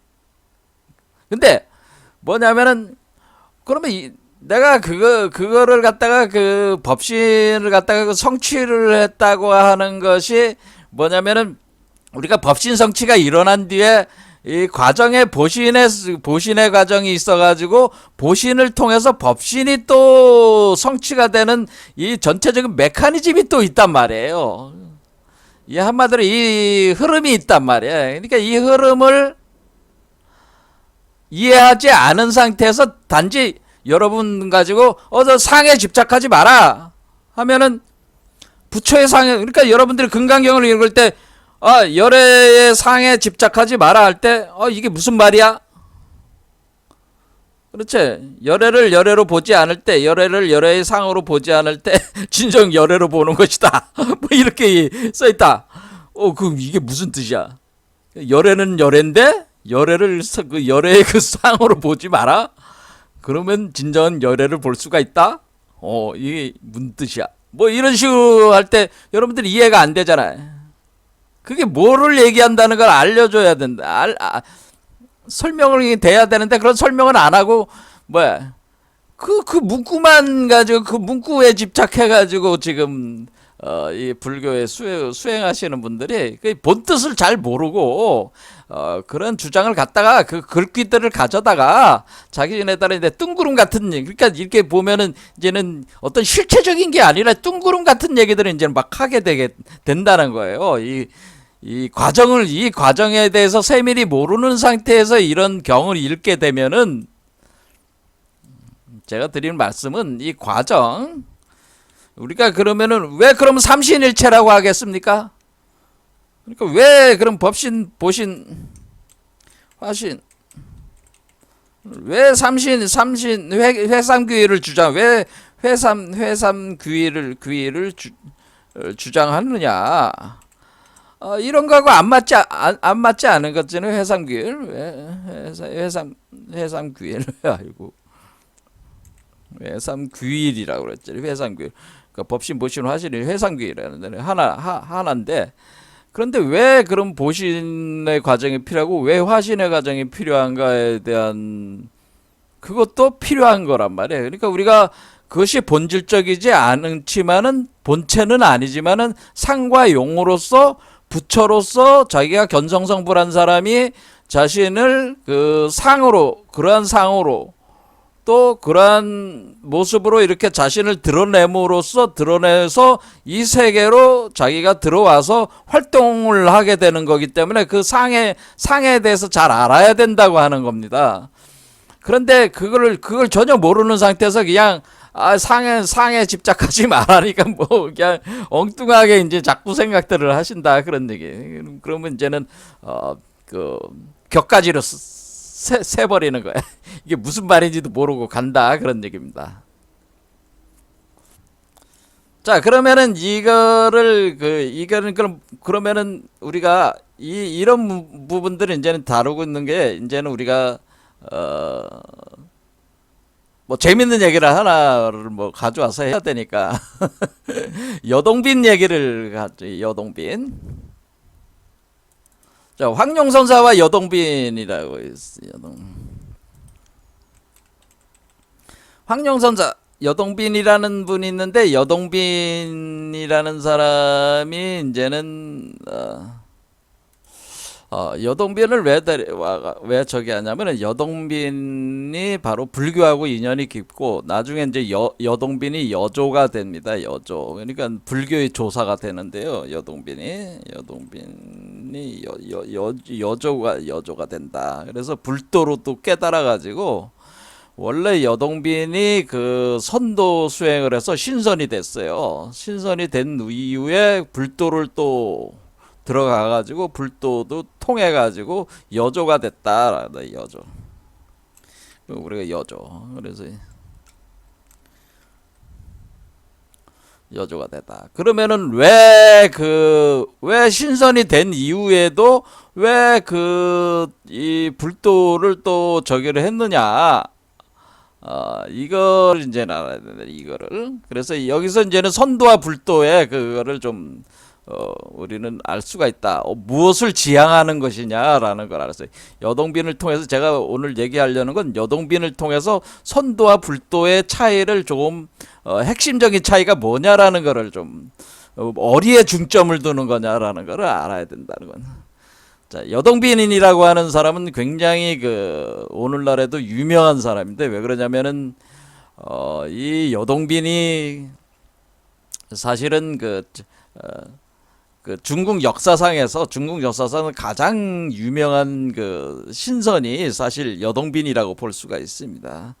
근데 뭐냐면은 그러면 내가 그거를 갖다가 그 법신을 갖다가 그 성취를 했다고 하는 것이 뭐냐면은 우리가 법신 성취가 일어난 뒤에 이 과정에 보신의 과정이 있어가지고 보신을 통해서 법신이 또 성취가 되는 이 전체적인 메커니즘이 또 있단 말이에요. 이 한마디로 이 흐름이 있단 말이야. 그러니까 이 흐름을 이해하지 않은 상태에서 단지 여러분 가지고 저 상에 집착하지 마라 하면은 부처의 상에, 그러니까 여러분들이 금강경을 읽을 때 열애의 상에 집착하지 마라 할 때 이게 무슨 말이야? 그렇지. 열애를 열애로 보지 않을 때, 열애를 열애의 상으로 보지 않을 때 진정 열애로 보는 것이다. 뭐 이렇게 써있다. 그럼 이게 무슨 뜻이야? 열애는 열애인데 열애를 그 열애의 그 상으로 보지 마라. 그러면 진정한 열애를 볼 수가 있다. 이게 무슨 뜻이야? 뭐 이런 식으로 할 때 여러분들이 이해가 안 되잖아요. 그게 뭐를 얘기한다는 걸 알려줘야 된다. 설명을 돼야 되는데 그런 설명은 안 하고 뭐야? 그 문구만 가지고 그 문구에 집착해 가지고 지금 이 불교에 수행하시는 분들이 그 본 뜻을 잘 모르고 그런 주장을 갖다가 그 글귀들을 가져다가 자기네들은 이제 뜬구름 같은 얘기, 그러니까 이렇게 보면은 이제는 어떤 실체적인 게 아니라 뜬구름 같은 얘기들을 이제 막 하게 된다는 거예요. 이 과정에 대해서 세밀히 모르는 상태에서 이런 경을 읽게 되면은 제가 드리는 말씀은 이 과정, 우리가 그러면은 왜 그럼 삼신일체라고 하겠습니까? 그러니까 왜 그럼 법신, 보신, 화신, 왜 회삼귀의를 주장, 왜 회삼귀의를 주장하느냐? 이런 거하고 안 맞지 않은 것들은 회삼귀일, 회삼귀일, 아이고, 회삼귀일이라고 그랬죠. 회삼귀일. 그러니까 법신, 보신, 화신이 회삼귀일이라는 데는 하나인데, 그런데 왜 그런 보신의 과정이 필요하고 왜 화신의 과정이 필요한가에 대한 그것도 필요한 거란 말이에요. 그러니까 우리가 그것이 본질적이지 않지만은 본체는 아니지만은 상과 용으로서 부처로서 자기가 견성성불한 사람이 자신을 그 상으로, 그러한 상으로 또 그러한 모습으로 이렇게 자신을 드러내서 이 세계로 자기가 들어와서 활동을 하게 되는 거기 때문에 그 상에 대해서 잘 알아야 된다고 하는 겁니다. 그런데 그걸 전혀 모르는 상태에서 그냥 상에 집착하지 말라니까 뭐 그냥 엉뚱하게 이제 자꾸 생각들을 하신다 그런 얘기. 그러면 이제는 그 격가지로 세버리는 거야. 이게 무슨 말인지도 모르고 간다 그런 얘기입니다. 자, 그러면은 그러면은 우리가 이런 부분들을 이제는 다루고 있는 게 이제는 우리가 뭐 재밌는 얘기를 하나를 뭐 가져와서 해야 되니까 여동빈 얘기를 하죠. 여동빈. 자, 황룡선사와 여동빈이라고 있어요. 황룡선사, 여동빈이라는 분이 있는데 여동빈이라는 사람이 이제는 여동빈을 왜 저기 하냐면은 여동빈이 바로 불교하고 인연이 깊고 나중에 이제 여동빈이 여조가 됩니다. 여조. 그러니까 불교의 조사가 되는데요. 여동빈이 여조가 된다. 그래서 불도로 또 깨달아 가지고 원래 여동빈이 그 선도 수행을 해서 신선이 됐어요. 신선이 된 이후에 불도를 또 들어가 가지고 불도도 통해 가지고 여조가 됐다. 여조. 우리가 여조. 그래서 여조가 됐다. 그러면은 왜 신선이 된 이후에도 왜 이 불도를 또 저기를 했느냐? 이걸 이제 알아야 된다. 이거를. 그래서 여기서 이제는 선도와 불도의 그거를 좀 우리는 알 수가 있다. 무엇을 지향하는 것이냐라는 걸 알았어요. 여동빈을 통해서 제가 오늘 얘기하려는 건 여동빈을 통해서 선도와 불도의 차이를 조금 핵심적인 차이가 뭐냐라는 거를 좀 어디에 중점을 두는 거냐라는 거를 알아야 된다는 건. 자, 여동빈이라고 하는 사람은 굉장히 오늘날에도 유명한 사람인데 왜 그러냐면은 이 여동빈이 사실은 중국 역사상은 가장 유명한 신선이 사실 여동빈이라고 볼 수가 있습니다.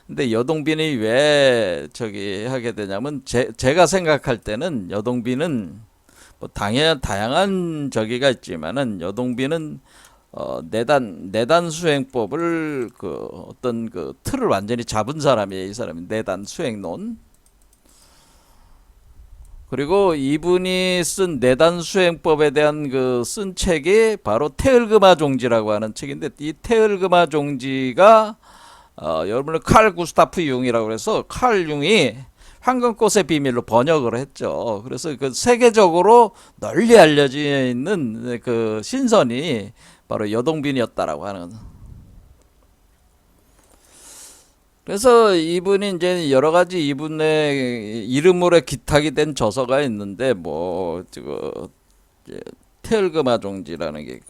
근데 여동빈이 왜 저기 하게 되냐면 제가 생각할 때는 여동빈은 뭐 다양한 저기가 있지만은 여동빈은 내단 수행법을 어떤 틀을 완전히 잡은 사람이에요. 이 사람이 내단 수행론. 그리고 이분이 쓴 내단 수행법에 대한 쓴 책이 바로 테을그마 종지라고 하는 책인데 이 테을그마 종지가 여러분은 칼 구스타프 융이라고 해서 칼 융이 황금꽃의 비밀로 번역을 했죠. 그래서 세계적으로 널리 알려져 있는 신선이 바로 여동빈이었다라고 하는. 그래서 이분이 이제 여러 가지 이분의 이름으로 기탁이 된 저서가 있는데 뭐 테을그마 종지라는 게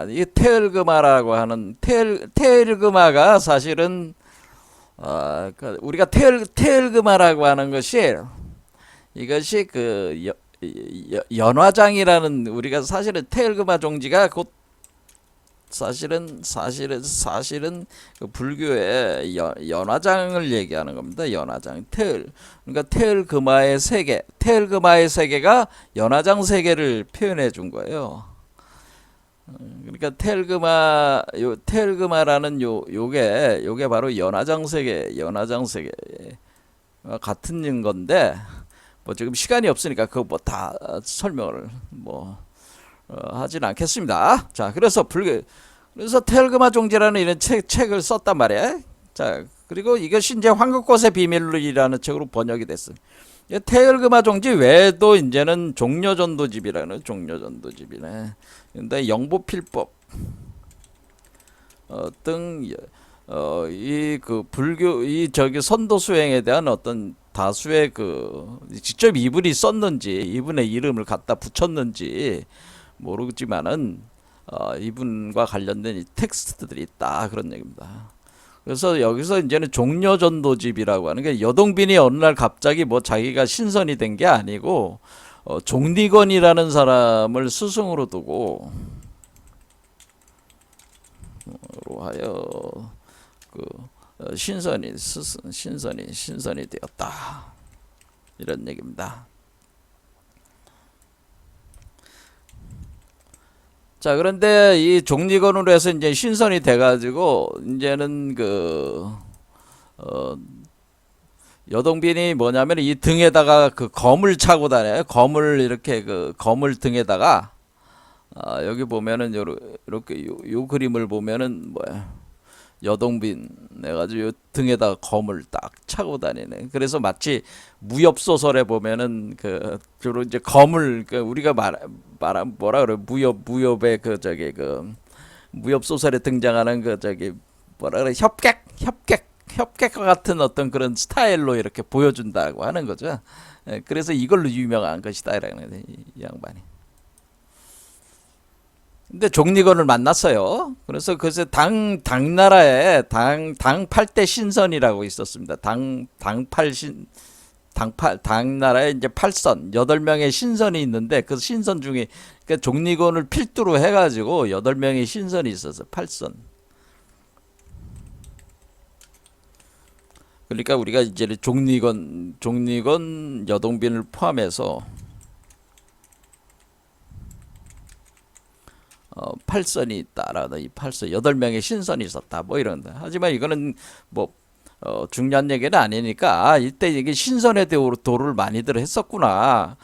이 테을그마라고 하는 테을그마가 사실은 우리가 테을그마라고 하는 것이 이것이 연화장이라는 우리가 사실은 테을그마 종지가 곧 사실은 불교의 연화장을 얘기하는 겁니다. 연화장 그러니까 테을그마의 세계가 연화장 세계를 표현해 준 거예요. 그러니까 테을그마라는 요게 바로 연화장 세계 같은 건데 뭐 지금 시간이 없으니까 그거 뭐 다 설명을 하진 않겠습니다. 자, 그래서 테을그마 종지라는 이런 책을 썼단 말이에요. 자, 그리고 이것이 이제 황금꽃의 비밀이라는 책으로 번역이 됐어요. 테을그마 종지 외에도 이제는 종려전도집이라는 종려전도집이네. 근데 영보필법 등 불교 저기 선도 수행에 대한 어떤 다수의 직접 이분이 썼는지 이분의 이름을 갖다 붙였는지 모르지만은 이분과 관련된 이 텍스트들이 있다 그런 얘기입니다. 그래서 여기서 이제는 종려전도집이라고 하는 게 여동빈이 어느 날 갑자기 뭐 자기가 신선이 된 게 아니고 종리건이라는 사람을 스승으로 두고 하여 신선이 되었다 이런 얘기입니다. 자, 그런데 이 종리건으로 해서 이제 신선이 돼가지고 이제는 여동빈이 뭐냐면 이 등에다가 검을 차고 다녀요. 검을 이렇게 검을 등에다가 여기 보면은 이렇게 요 그림을 보면은 뭐야 여동빈 해가지고 요 등에다가 검을 딱 차고 다니네. 그래서 마치 무협 소설에 보면은 주로 이제 검을 우리가 말한 뭐라 그래 무협의 무협 소설에 등장하는 뭐라 그래 협객과 같은 어떤 그런 스타일로 이렇게 보여준다고 하는 거죠. 그래서 이걸로 유명한 것이다라는 이 양반이. 근데 종리건을 만났어요. 그래서 당나라에 당 8대 신선이라고 있었습니다. 당나라에 이제 8선, 8명의 신선이 있는데 그 신선 중에 그러니까 종리건을 필두로 해가지고 8명의 신선이 있어서 8선. 그러니까 우리가 이제 종리건 여동빈을 포함해서 팔선이 있다라는 이 팔선 8명의 신선이 있었다 뭐 이런 데. 하지만 이거는 뭐 중요한 얘기는 아니니까 이때 이게 신선의 도를 많이들 했었구나.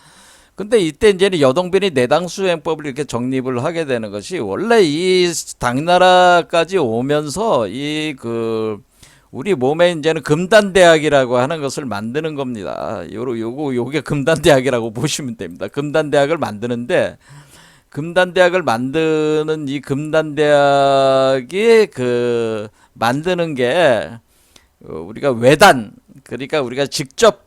근데 이때 이제는 여동빈이 내당 수행법을 이렇게 정립을 하게 되는 것이 원래 이 당나라까지 오면서 이 우리 몸에 이제는 금단대학이라고 하는 것을 만드는 겁니다. 요게 금단대학이라고 보시면 됩니다. 금단대학을 만드는데 금단대학을 만드는 이 금단대학이 만드는 게 우리가 외단 그러니까 우리가 직접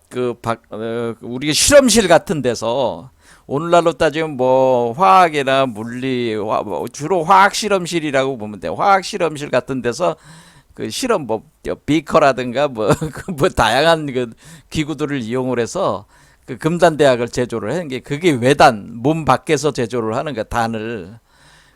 우리 실험실 같은 데서 오늘날로 따지면 뭐 화학이나 물리 주로 화학 실험실이라고 보면 돼요. 화학 실험실 같은 데서 실험 비커라든가 뭐 다양한 기구들을 이용을 해서 금단대학을 제조를 하는 게 그게 외단 몸 밖에서 제조를 하는 거야 단을.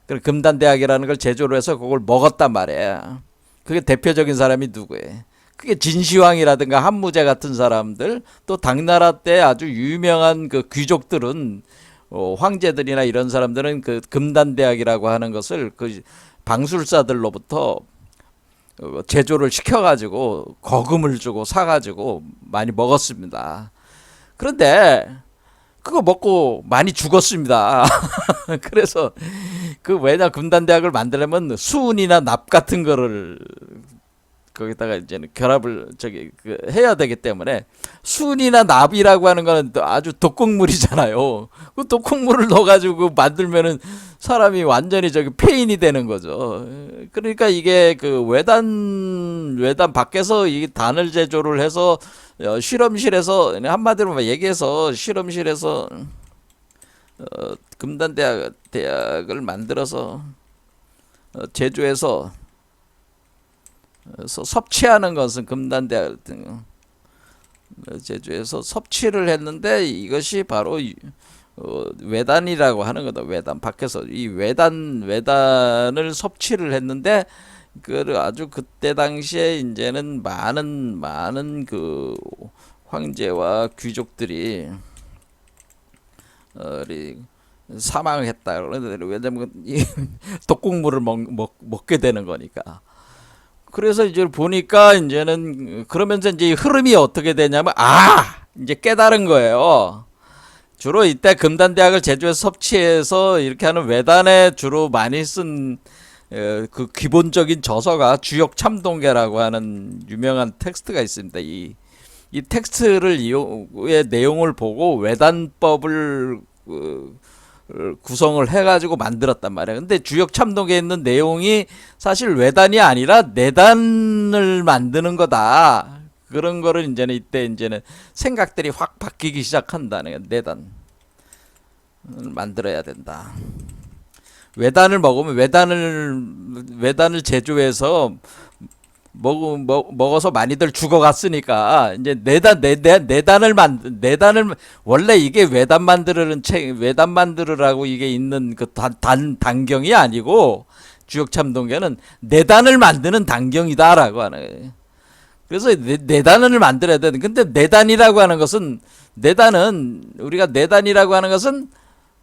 그 금단대학이라는 걸 제조를 해서 그걸 먹었단 말이야. 그게 대표적인 사람이 누구예요? 그게 진시황이라든가 한무제 같은 사람들 또 당나라 때 아주 유명한 귀족들은 황제들이나 이런 사람들은 금단대학이라고 하는 것을 방술사들로부터 제조를 시켜가지고 거금을 주고 사가지고 많이 먹었습니다. 그런데 그거 먹고 많이 죽었습니다. 그래서 왜냐 금단대학을 만들려면 수은이나 납 같은 거를 거기다가 이제는 결합을 해야 되기 때문에 수은이나 납이라고 하는 거는 또 아주 독극물이잖아요. 그 독극물을 넣어가지고 만들면은 사람이 완전히 폐인이 되는 거죠. 그러니까 이게 외단 밖에서 이 단을 제조를 해서 실험실에서 한마디로 얘기해서 실험실에서 금단대학을 만들어서 제조해서 섭취하는 것은 금단대학 제조해서 섭취를 했는데 이것이 바로 외단이라고 하는 거다. 외단 밖에서 이 외단을 섭취를 했는데 아주 그때 당시에 이제는 많은 황제와 귀족들이 사망했다. 왜냐면 독극물을 먹게 되는 거니까. 그래서 이제 보니까 이제는 그러면서 이제 흐름이 어떻게 되냐면 이제 깨달은 거예요. 주로 이때 금단대학을 제조해서 섭취해서 이렇게 하는 외단에 주로 많이 쓴 기본적인 저서가 주역참동계라고 하는 유명한 텍스트가 있습니다. 이 텍스트를 의 내용을 보고 외단법을 구성을 해가지고 만들었단 말이에요. 근데 주역참동계에 있는 내용이 사실 외단이 아니라 내단을 만드는 거다. 그런 거를 이제는 생각들이 확 바뀌기 시작한다는 거예요. 내단을 만들어야 된다. 외단을 먹으면 외단을 제조해서 먹어서 많이들 죽어갔으니까 이제 내단을 원래 이게 외단 만들으라고 이게 있는 단경이 아니고 주역참동계는 내단을 만드는 단경이다라고 하는 거예요. 그래서 내단을 만들어야 되는. 근데 내단이라고 하는 것은 우리가 내단이라고 하는 것은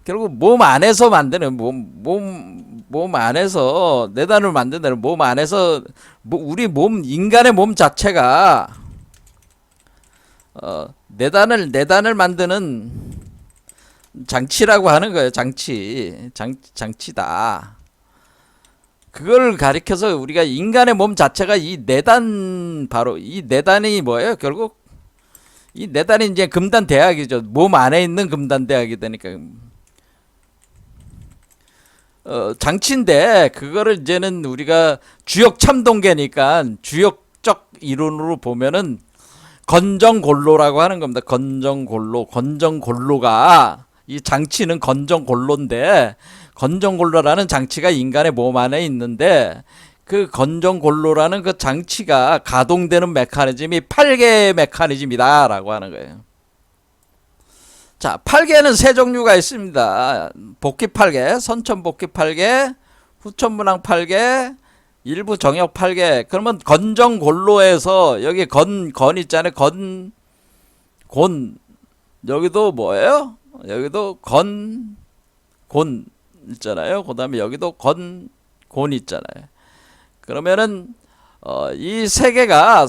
결국 몸 안에서 만드는 몸 안에서 내단을 만든다는 몸 안에서 우리 인간의 몸 자체가 내단을 만드는 장치라고 하는 거예요. 장치다. 그걸 가리켜서 우리가 인간의 몸 자체가 바로 이 내단이 뭐예요? 결국 이 내단이 이제 금단대학이죠. 몸 안에 있는 금단대학이 되니까. 장치인데 그거를 이제는 우리가 주역참동계니까 주역적 이론으로 보면은 건정골로라고 하는 겁니다. 건정골로가 이 장치는 건정골로인데 건정골로라는 장치가 인간의 몸 안에 있는데 그 건정골로라는 그 장치가 가동되는 메커니즘이 8개의 메커니즘이다라고 하는 거예요. 자, 8개는 세 종류가 있습니다. 복귀 8개, 선천 복귀 8개, 후천 문항 8개, 일부 정역 8개. 그러면 건정골로에서 여기 건 있잖아요. 곤. 여기도 뭐예요? 여기도 곤 있잖아요. 그 다음에 여기도 곤 있잖아요. 그러면은 이 세 개가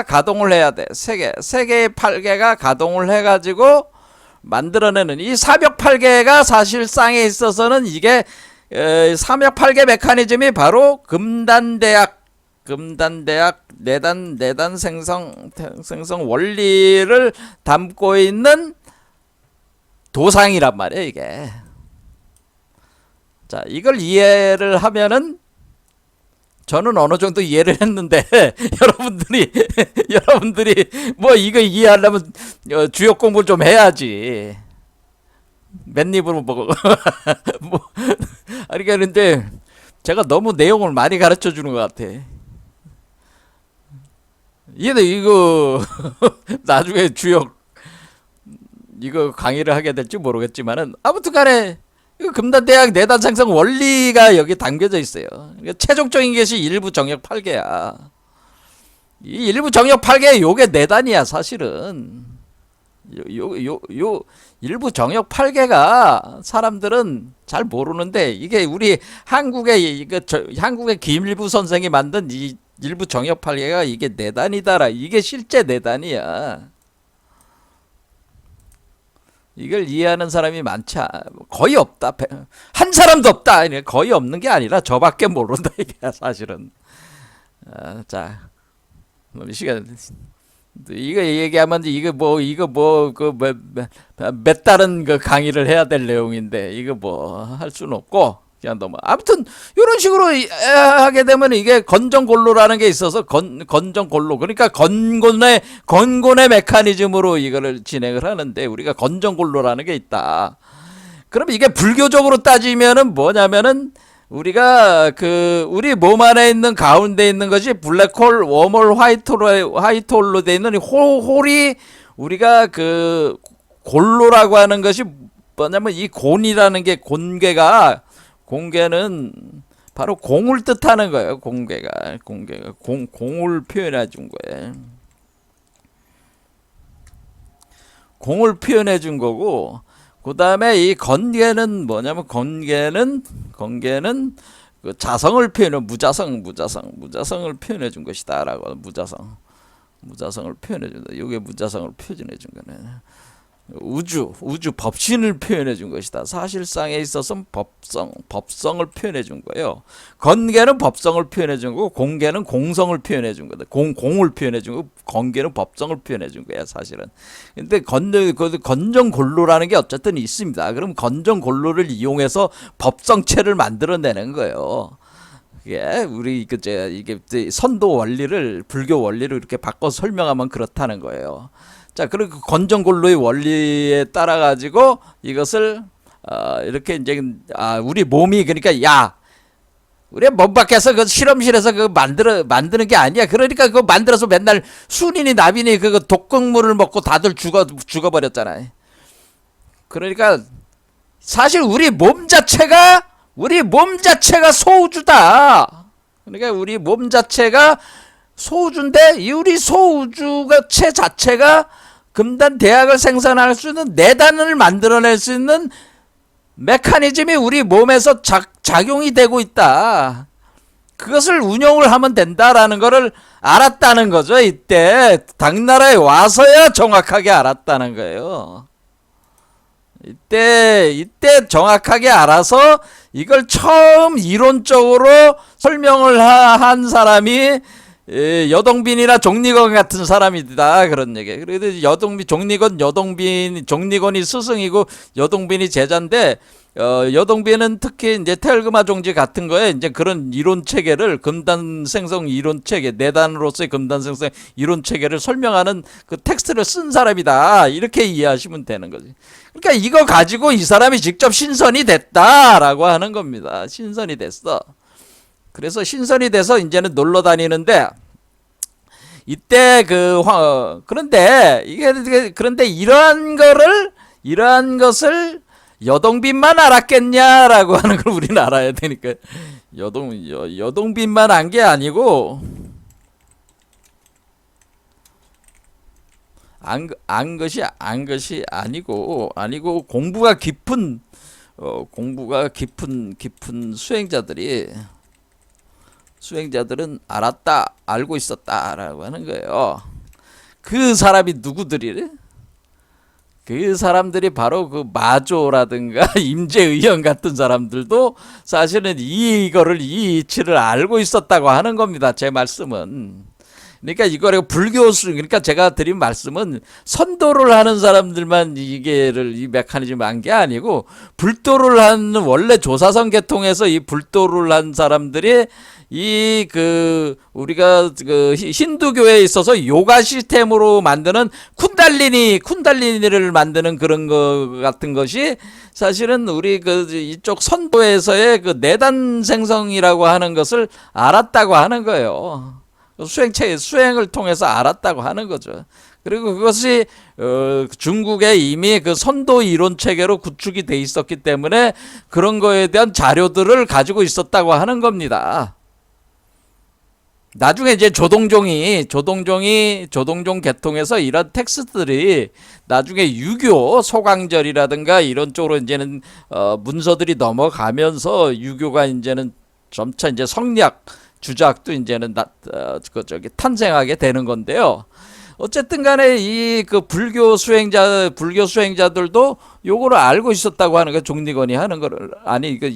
가동을 해야 돼. 세 개의 팔개가 가동을 해가지고 만들어내는 이 삼역팔개가 사실상에 있어서는 이게 삼역팔개 메커니즘이 바로 금단대학 내단 생성 원리를 담고 있는 도상이란 말이에요, 이게. 자, 이걸 이해를 하면은 저는 어느 정도 이해를 했는데 여러분들이 뭐 이거 이해하려면 주역 공부를 좀 해야지. 맨입으로 뭐, 뭐 아니 그런데 제가 너무 내용을 많이 가르쳐 주는 것 같아. 얘도 이거 나중에 주역 이거 강의를 하게 될지 모르겠지만은 아무튼간에 이거 금단대학 내단 생성 원리가 여기 담겨져 있어요. 그러니까 최종적인 것이 일부 정역 8개야. 이 일부 정역 8개 요게 내단이야 사실은. 요 일부 정역 8개가 사람들은 잘 모르는데 이게 우리 한국의 한국의 김일부 선생이 만든 이 일부 정역 8개가 이게 내단이다라. 이게 실제 내단이야. 이걸 이해하는 사람이 많지 거의 없다. 한 사람도 없다. 거의 없는 게 아니라 저밖에 모른다 이게 사실은. 자, 시간 이거 얘기하면 이거 몇 달은 그 강의를 해야 될 내용인데 이거 뭐 할 수는 없고 그냥 너무 아무튼 이런 식으로 하게 되면 이게 건전골로라는 게 있어서 건전골로 그러니까 건곤의 메커니즘으로 이거를 진행을 하는데 우리가 건전골로라는 게 있다. 그럼 이게 불교적으로 따지면은 뭐냐면은 우리가 우리 몸 안에 있는 가운데 있는 것이 블랙홀, 웜홀, 화이트홀로 돼 있는 홀이 우리가 골로라고 하는 것이 뭐냐면 이 곤이라는 게 공개는 바로 공을 뜻하는 거예요. 공개가 공을 표현해 준 거예요. 공을 표현해 준 거고 그 다음에 이 건개는 뭐냐면 건개는 그 자성을 표현해 무자성을 표현해 준 것이다라고 무자성을 표현해 준다. 이게 무자성을 표현해 준 거네. 우주 법신을 표현해 준 것이다. 사실상에 있어서는 법성을 표현해 준 거예요. 건개는 법성을 표현해 준 거고 공개는 공성을 표현해 준 거다. 공을 표현해 준 거고 건개는 법성을 표현해 준 거야, 사실은. 근데 건전골로라는 게 어쨌든 있습니다. 그럼 건전골로를 이용해서 법성체를 만들어내는 거예요. 예, 우리 이게 선도 원리를 불교 원리를 이렇게 바꿔 설명하면 그렇다는 거예요. 자, 그리고 건전골로의 원리에 따라 가지고 이것을 이렇게 이제 우리 몸이 그러니까 우리 몸 밖에서 그 실험실에서 만드는 게 아니야. 그러니까 그거 만들어서 맨날 순인이 나빈이 그 독극물을 먹고 다들 죽어버렸잖아요. 그러니까 사실 우리 몸 자체가 소우주다. 그러니까 우리 몸 자체가 소우주인데 이 우리 소우주가 체 자체가 금단 대학을 생산할 수 있는 내단을 만들어낼 수 있는 메커니즘이 우리 몸에서 작용이 되고 있다. 그것을 운용을 하면 된다라는 것을 알았다는 거죠. 이때 당나라에 와서야 정확하게 알았다는 거예요. 이때 정확하게 알아서 이걸 처음 이론적으로 설명을 한 사람이 여동빈이나 종리건 같은 사람이다 그런 얘기. 그래도 종리건이 스승이고 여동빈이 제자인데 여동빈은 특히 이제 태을금화 종지 같은 거에 이제 그런 이론 체계를 금단 생성 이론 체계 내단으로서의 금단 생성 이론 체계를 설명하는 그 텍스트를 쓴 사람이다 이렇게 이해하시면 되는 거지. 그러니까 이거 가지고 이 사람이 직접 신선이 됐다라고 하는 겁니다. 신선이 됐어. 그래서 신선이 돼서 이제는 놀러 다니는데 이때 그런데 이러한 것을 여동빈만 알았겠냐라고 하는 걸 우리는 알아야 되니까 여동빈만 안 게 아니고 안 것이 아니고 공부가 깊은 공부가 깊은 수행자들은 알았다, 알고 있었다라고 하는 거예요. 그 사람이 누구들이래? 그 사람들이 바로 그 마조라든가 임재의연 같은 사람들도 사실은 이거를 이 이치를 알고 있었다고 하는 겁니다. 제 말씀은. 그러니까 이거를 그러니까 제가 드린 말씀은 선도를 하는 사람들만 이 메커니즘을 한 게 아니고 불도를 하는 원래 조사선 계통에서 이 불도를 한 사람들이 우리가 힌두교에 있어서 요가 시스템으로 만드는 쿤달리니를 만드는 그런 거 같은 것이 사실은 우리 이쪽 선도에서의 내단 생성이라고 하는 것을 알았다고 하는 거예요. 수행을 통해서 알았다고 하는 거죠. 그리고 그것이 중국에 이미 선도 이론 체계로 구축이 돼 있었기 때문에 그런 거에 대한 자료들을 가지고 있었다고 하는 겁니다. 나중에 이제 조동종 계통에서 이런 텍스트들이 나중에 유교 소강절이라든가 이런 쪽으로 이제는 문서들이 넘어가면서 유교가 이제는 점차 이제 성리학 주자학도 이제는 탄생하게 되는 건데요. 어쨌든 간에 불교 수행자들도 요거를 알고 있었다고 하는 거, 종리건이 하는 거를,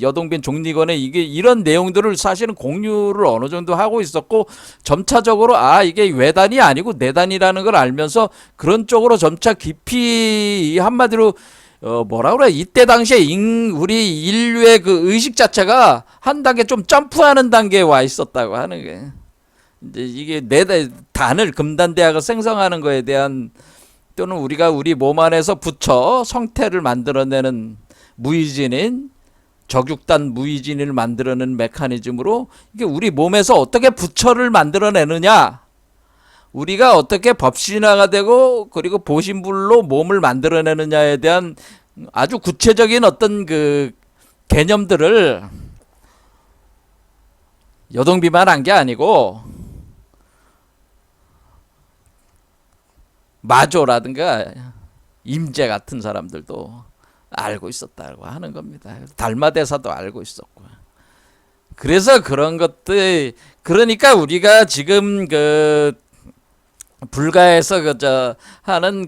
여동빈 종리건에 이런 내용들을 사실은 공유를 어느 정도 하고 있었고, 점차적으로, 이게 외단이 아니고 내단이라는 걸 알면서 그런 쪽으로 점차 깊이, 한마디로, 뭐라 그래, 이때 당시에 우리 인류의 의식 자체가 한 단계 좀 점프하는 단계에 와 있었다고 하는 게. 이제 이게 금단대학을 생성하는 거에 대한, 또는 우리 몸 안에서 부처 성태를 만들어내는 적육단 무의진을 만들어내는 메커니즘으로 이게 우리 몸에서 어떻게 부처를 만들어내느냐, 우리가 어떻게 법신화가 되고 그리고 보신불로 몸을 만들어내느냐에 대한 아주 구체적인 어떤 개념들을 여동비만 한 게 아니고 마조라든가 임재 같은 사람들도 알고 있었다고 하는 겁니다. 달마대사도 알고 있었고. 그래서 그런 것들, 그러니까 우리가 지금 불가에서 하는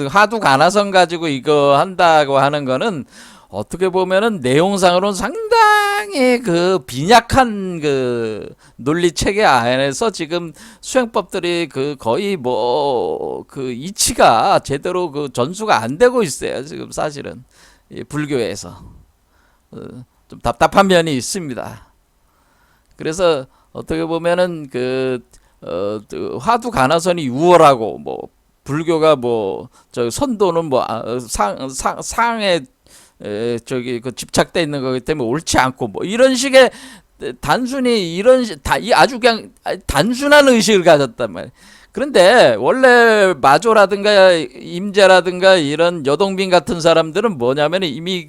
화두 가나선 가지고 이거 한다고 하는 거는 어떻게 보면은 내용상으로는 상당히 빈약한 논리 체계 안에서 지금 수행법들이 거의 이치가 제대로 전수가 안 되고 있어요. 지금 사실은 이 불교에서 좀 답답한 면이 있습니다. 그래서 어떻게 보면은 화두 가나선이 우월하고 불교가 선도는 상에 집착돼 있는 거기 때문에 옳지 않고 이런 식의 단순히 아주 그냥 단순한 의식을 가졌단 말이에요. 그런데 원래 마조라든가 임재라든가 이런 여동빈 같은 사람들은 뭐냐면 이미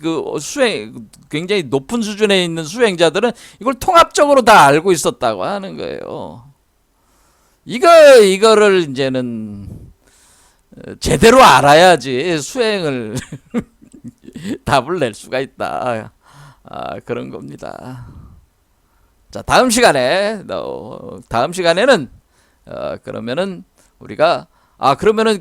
굉장히 높은 수준에 있는 수행자들은 이걸 통합적으로 다 알고 있었다고 하는 거예요. 이거를 이제는 제대로 알아야지 수행을 답을 낼 수가 있다. 그런 겁니다. 자, 다음 시간에는 그러면은 우리가 그러면은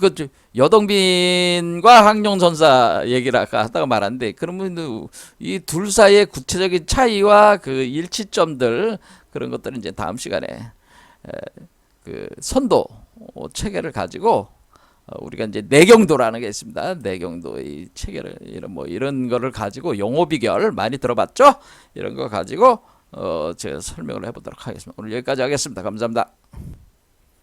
여동빈과 항룡선사 얘기를 아까 하다가 말았는데, 그러면 이 둘 사이의 구체적인 차이와 일치점들, 그런 것들은 이제 다음 시간에 선도 체계를 가지고 우리가 이제 내경도라는 게 있습니다. 내경도의 체계를 이런 거를 가지고 용어 비결 많이 들어봤죠? 이런 거 가지고 제가 설명을 해보도록 하겠습니다. 오늘 여기까지 하겠습니다. 감사합니다.